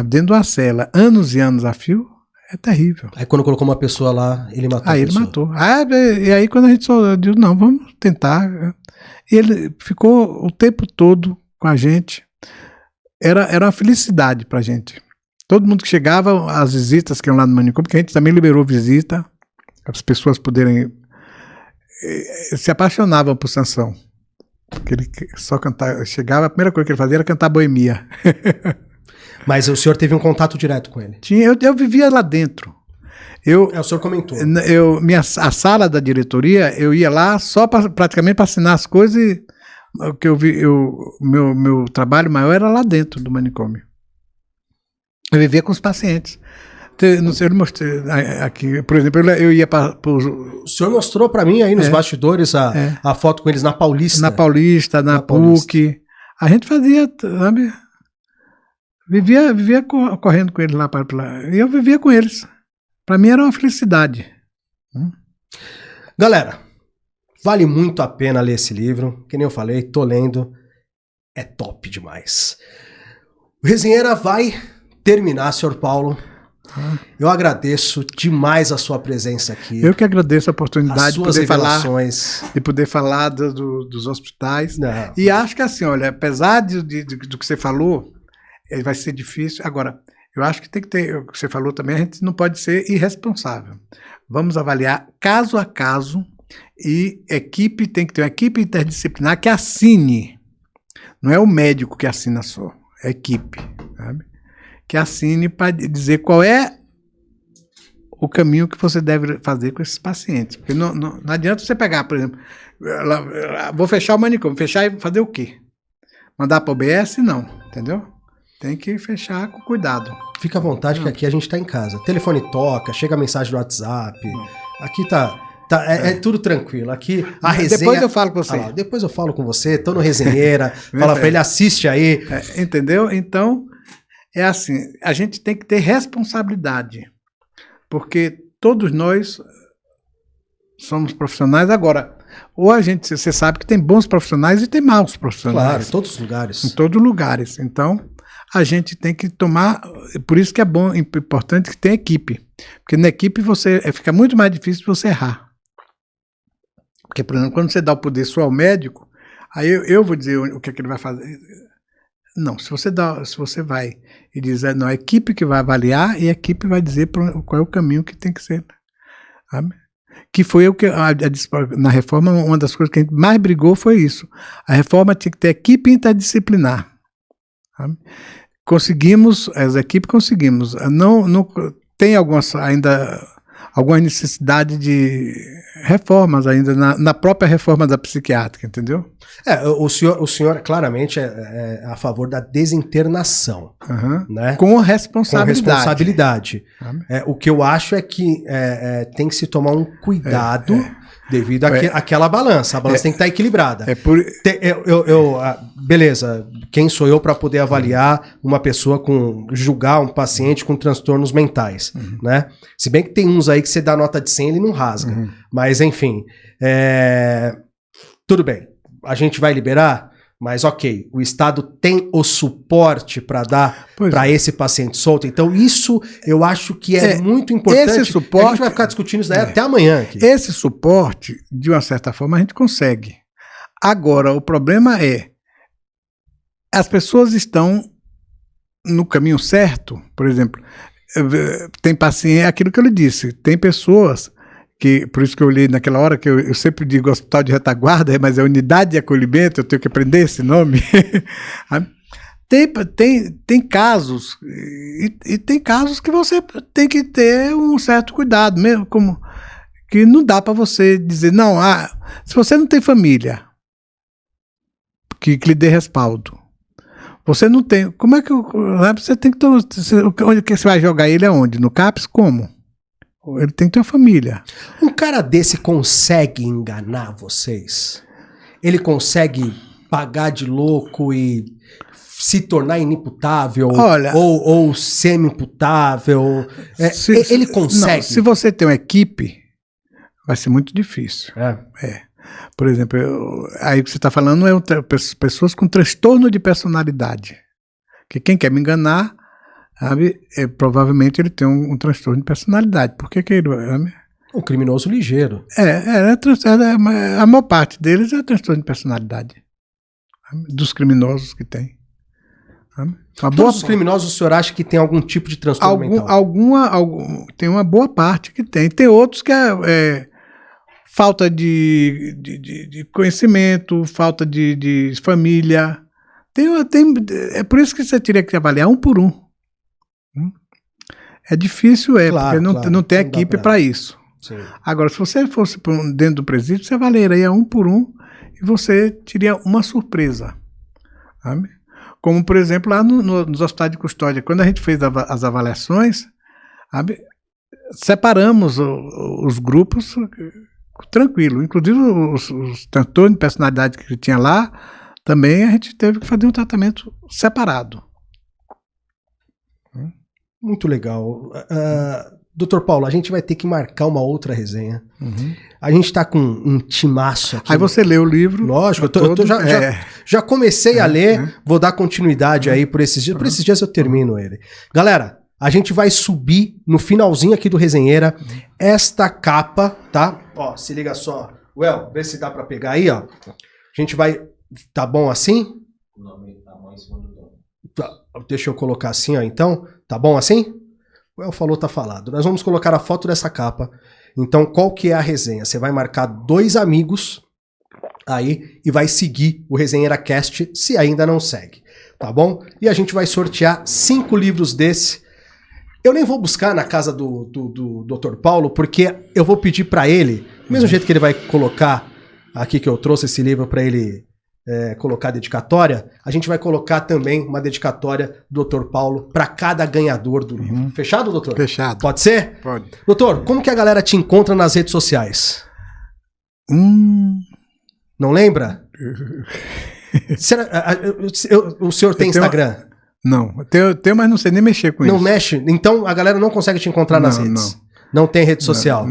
dentro de uma cela, anos e anos a fio, é terrível. Aí quando colocou uma pessoa lá, ele matou Aí ele matou. E aí quando a gente só disse, não, vamos tentar. E ele ficou o tempo todo com a gente. Era uma felicidade pra gente. Todo mundo que chegava, as visitas que iam lá no manicômio, porque a gente também liberou visita, as pessoas poderem... se apaixonavam por Sansão. Porque ele só cantava, chegava, a primeira coisa que ele fazia era cantar Boemia. Mas o senhor teve um contato direto com ele? Eu vivia lá dentro. O senhor comentou. A sala da diretoria, eu ia lá só praticamente para assinar as coisas e meu trabalho maior era lá dentro do manicômio. Eu vivia com os pacientes. Não sei, eu mostrei aqui, por exemplo, eu ia para... O senhor mostrou para mim aí nos bastidores a foto com eles na Paulista. Na Paulista, na PUC. A gente fazia, sabe... Vivia correndo com eles lá para lá. E eu vivia com eles. Para mim era uma felicidade. Galera, vale muito a pena ler esse livro. Que nem eu falei, tô lendo. É top demais. O Resenheira vai terminar, senhor Paulo. Eu agradeço demais a sua presença aqui. Eu que agradeço a oportunidade de poder falar dos hospitais. Não. E acho que assim, olha, apesar do que você falou, vai ser difícil. Agora, eu acho que tem que ter, o que você falou também, a gente não pode ser irresponsável. Vamos avaliar caso a caso e tem que ter uma equipe interdisciplinar que assine. Não é o médico que assina só, é a equipe, sabe? Que assine para dizer qual é o caminho que você deve fazer com esses pacientes. Porque não adianta você pegar, por exemplo, vou fechar o manicômio, fechar e fazer o quê? Mandar para o OBS? Não, entendeu? Tem que fechar com cuidado. Fica à vontade que aqui a gente tá em casa. Telefone toca, chega a mensagem do WhatsApp. Aqui é tudo tranquilo. Aqui a resenha... Depois eu falo com você. Depois eu falo com você. Tô no Resenheira. Fala pra ele, assiste aí. Entendeu? Então, é assim. A gente tem que ter responsabilidade. Porque todos nós somos profissionais. Agora, você sabe que tem bons profissionais e tem maus profissionais. Claro, em todos os lugares. Em todos os lugares. Então... a gente tem que tomar, por isso que é bom, importante que tenha equipe, porque na equipe fica muito mais difícil você errar, porque, por exemplo, quando você dá o poder só ao médico, aí eu vou dizer o que é que ele vai fazer. Não, se você vai e diz, não, a equipe que vai avaliar e a equipe vai dizer qual é o caminho que tem que ser, sabe? Que foi o que na reforma, uma das coisas que a gente mais brigou foi isso, a reforma tinha que ter equipe interdisciplinar. Conseguimos, as equipes conseguimos. Não tem ainda alguma necessidade de reformas ainda, na própria reforma da psiquiátrica, entendeu? O senhor claramente é a favor da desinternação, né? Com responsabilidade. Com responsabilidade. O que eu acho é que tem que se tomar um cuidado devido àquela balança. A balança tem que estar equilibrada. Beleza, quem sou eu para poder avaliar uma pessoa julgar um paciente com transtornos mentais, né? Se bem que tem uns aí que você dá nota de 100 ele não rasga. Mas enfim, tudo bem. A gente vai liberar, mas ok, o Estado tem o suporte para dar para esse paciente solto. Então isso eu acho que é muito importante. Esse suporte, a gente vai ficar discutindo isso daí até amanhã aqui. Esse suporte, de uma certa forma, a gente consegue. Agora, o problema é, as pessoas estão no caminho certo. Por exemplo, tem paciente, aquilo que eu lhe disse, tem pessoas que, por isso que eu olhei naquela hora, que eu sempre digo hospital de retaguarda, mas é unidade de acolhimento, eu tenho que aprender esse nome. Tem casos, e tem casos que você tem que ter um certo cuidado, mesmo como que não dá para você dizer, não, se você não tem família que lhe dê respaldo, você não tem, como é que você tem que, onde que você vai jogar ele aonde? No CAPS? Como? Ele tem que ter uma família. Um cara desse consegue enganar vocês? Ele consegue pagar de louco e se tornar inimputável? Olha, ou semi-imputável? Ele consegue? Não, se você tem uma equipe, vai ser muito difícil. Por exemplo, aí o que você está falando é pessoas com transtorno de personalidade. Que quem quer me enganar, sabe, provavelmente ele tem um transtorno de personalidade. Por que ele... Um criminoso ligeiro. A maior parte deles é transtorno de personalidade. Dos criminosos que tem. Todos os criminosos o senhor acha que tem algum tipo de transtorno mental? Tem uma boa parte que tem. Tem outros que falta de conhecimento, falta de família. É por isso que você teria que avaliar um por um. É difícil, porque não tem equipe para isso. Sim. Agora, se você fosse dentro do presídio, você avaliaria um por um e você teria uma surpresa. Sabe? Como, por exemplo, lá nos hospitais de custódia, quando a gente fez as avaliações, sabe, separamos os grupos tranquilo. Inclusive, os transtornos de personalidade que tinha lá, também a gente teve que fazer um tratamento separado. Muito legal. Doutor Paulo, a gente vai ter que marcar uma outra resenha. A gente está com um timaço aqui. Aí você lê o livro. Lógico, já comecei a ler, vou dar continuidade aí por esses dias. Por esses dias eu termino ele. Galera, a gente vai subir no finalzinho aqui do Resenheira esta capa, tá? Ó, se liga só. Vê se dá para pegar aí, ó. A gente vai... Tá bom assim? Deixa eu colocar assim, ó, então. Tá bom assim? O El falou, tá falado. Nós vamos colocar a foto dessa capa. Então, qual que é a resenha? Você vai marcar 2 amigos aí e vai seguir o Resenheira Cast, se ainda não segue. Tá bom? E a gente vai sortear 5 livros desse. Eu nem vou buscar na casa do Dr. Paulo, porque eu vou pedir para ele, do mesmo jeito que ele vai colocar aqui que eu trouxe esse livro para ele colocar a dedicatória, a gente vai colocar também uma dedicatória do Dr. Paulo para cada ganhador do livro. Fechado, doutor? Fechado. Pode ser? Pode. Doutor, como que a galera te encontra nas redes sociais? Não lembra? O senhor tem Instagram? Não, tenho, mas não sei nem mexer com isso. Não mexe? Então a galera não consegue te encontrar nas redes? Não tem rede social?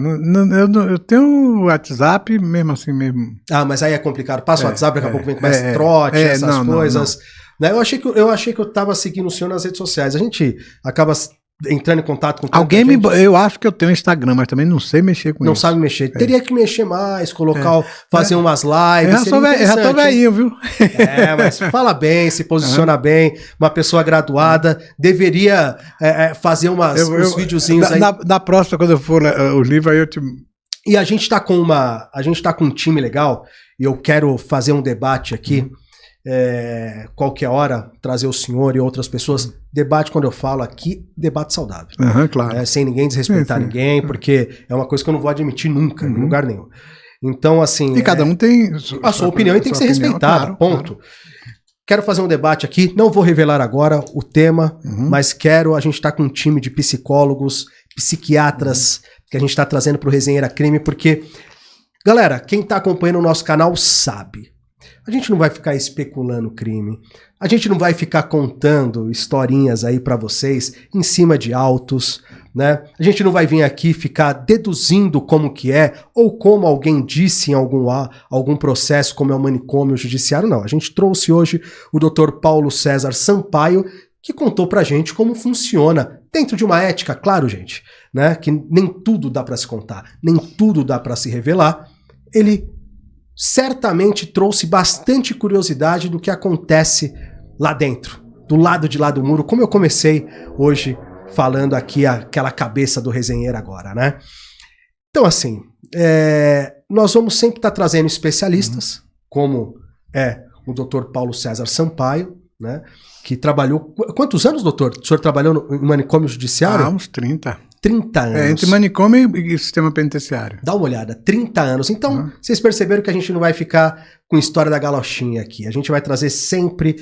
Eu tenho o WhatsApp, mesmo assim mesmo. Ah, mas aí é complicado. Passa o WhatsApp, daqui a pouco vem com mais trote, essas coisas. Não. Eu achei que eu tava seguindo o senhor nas redes sociais. A gente acaba entrando em contato com alguém eu acho que eu tenho Instagram, mas também não sei mexer com isso. Não sabe mexer. Teria que mexer mais, colocar, fazer umas lives. Eu já tô velhinho, viu? Mas fala bem, se posiciona bem. Uma pessoa graduada deveria fazer uns videozinhos aí. Da próxima, quando eu for o livro, aí eu te... E a gente tá com um time legal, e eu quero fazer um debate aqui. qualquer hora, trazer o senhor e outras pessoas. Debate, quando eu falo aqui, debate saudável. Claro. Sem ninguém desrespeitar ninguém, porque é uma coisa que eu não vou admitir nunca, em lugar nenhum. Então, assim... E cada um tem a sua opinião e tem que ser respeitada, claro, ponto. Claro. Quero fazer um debate aqui, não vou revelar agora o tema, mas a gente tá com um time de psicólogos, psiquiatras, que a gente tá trazendo pro Resenheira Crime, porque, galera, quem tá acompanhando o nosso canal sabe, a gente não vai ficar especulando crime, a gente não vai ficar contando historinhas aí pra vocês em cima de autos, né? A gente não vai vir aqui ficar deduzindo como que é, ou como alguém disse em algum processo, como é o manicômio judiciário, não. A gente trouxe hoje o Dr. Paulo César Sampaio, que contou pra gente como funciona, dentro de uma ética, claro, gente, né? Que nem tudo dá pra se contar, nem tudo dá pra se revelar. Ele certamente trouxe bastante curiosidade do que acontece lá dentro, do lado de lá do muro, como eu comecei hoje falando aqui aquela cabeça do resenheiro agora, né? Então, assim, nós vamos sempre estar trazendo especialistas, como o Dr. Paulo César Sampaio, né? Que trabalhou... Quantos anos, doutor? O senhor trabalhou em manicômio judiciário? Uns 30. 30 anos. Entre manicômio e sistema penitenciário. Dá uma olhada, 30 anos. Então, vocês perceberam que a gente não vai ficar com história da galochinha aqui. A gente vai trazer sempre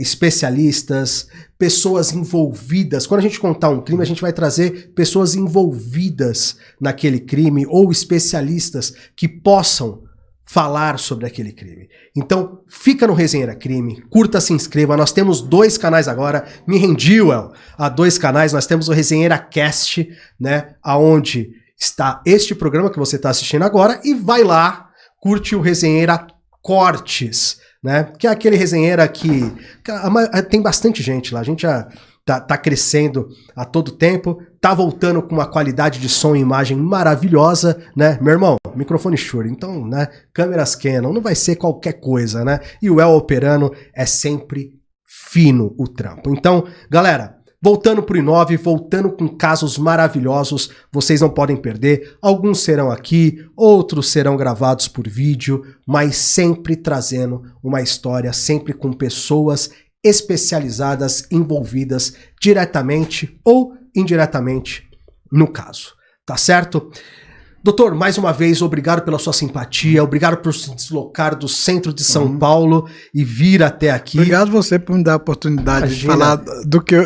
especialistas, pessoas envolvidas. Quando a gente contar um crime, a gente vai trazer pessoas envolvidas naquele crime ou especialistas que possam falar sobre aquele crime. Então, fica no Resenheira Crime, curta, se inscreva. Nós temos 2 canais agora, me rendi, Well, a 2 canais. Nós temos o Resenheira Cast, né, aonde está este programa que você está assistindo agora, e vai lá, curte o Resenheira Cortes, né, que é aquele resenheira que tem bastante gente lá, a gente já tá crescendo a todo tempo, tá voltando com uma qualidade de som e imagem maravilhosa, né, meu irmão, microfone Shure, então, né, câmeras Canon, não vai ser qualquer coisa, né, e o El operando é sempre fino o trampo. Então, galera, voltando pro I9, voltando com casos maravilhosos, vocês não podem perder. Alguns serão aqui, outros serão gravados por vídeo, mas sempre trazendo uma história, sempre com pessoas especializadas, envolvidas diretamente ou indiretamente no caso. Tá certo? Doutor, mais uma vez, obrigado pela sua simpatia, obrigado por se deslocar do centro de São Paulo e vir até aqui. Obrigado você por me dar a oportunidade de falar do que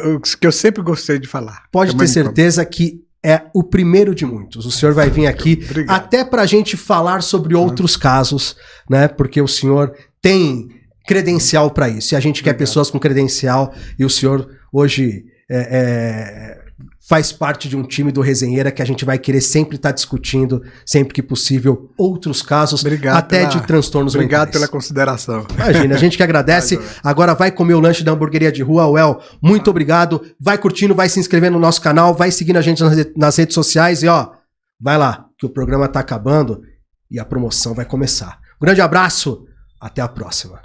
eu sempre gostei de falar. Pode ter certeza que é o primeiro de muitos. O senhor vai vir aqui até para a gente falar sobre outros casos, né? Porque o senhor tem credencial para isso. E a gente quer pessoas com credencial, e o senhor hoje faz parte de um time do Resenheira que a gente vai querer sempre estar discutindo, sempre que possível, outros casos, de transtornos mentais. Obrigado pela consideração. Imagina, a gente que agradece. Agora vai comer o lanche da hamburgueria de rua. Well, muito obrigado. Vai curtindo, vai se inscrevendo no nosso canal, vai seguindo a gente nas redes sociais e vai lá, que o programa tá acabando e a promoção vai começar. Um grande abraço, até a próxima.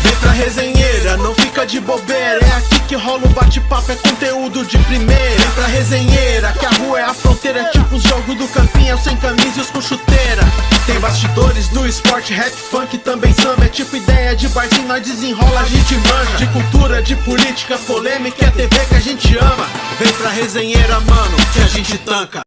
Vem pra Resenheira, não fica de bobeira. É aqui que rola o bate-papo, é conteúdo de primeira. Vem pra Resenheira, que a rua é a fronteira. É tipo os jogos do campinho, sem camisa e os com chuteira. Tem bastidores do esporte, rap, funk, também samba. É tipo ideia de barzinho, nós desenrola, a gente manja. De cultura, de política, polêmica, é TV que a gente ama. Vem pra Resenheira, mano, que a gente tanca.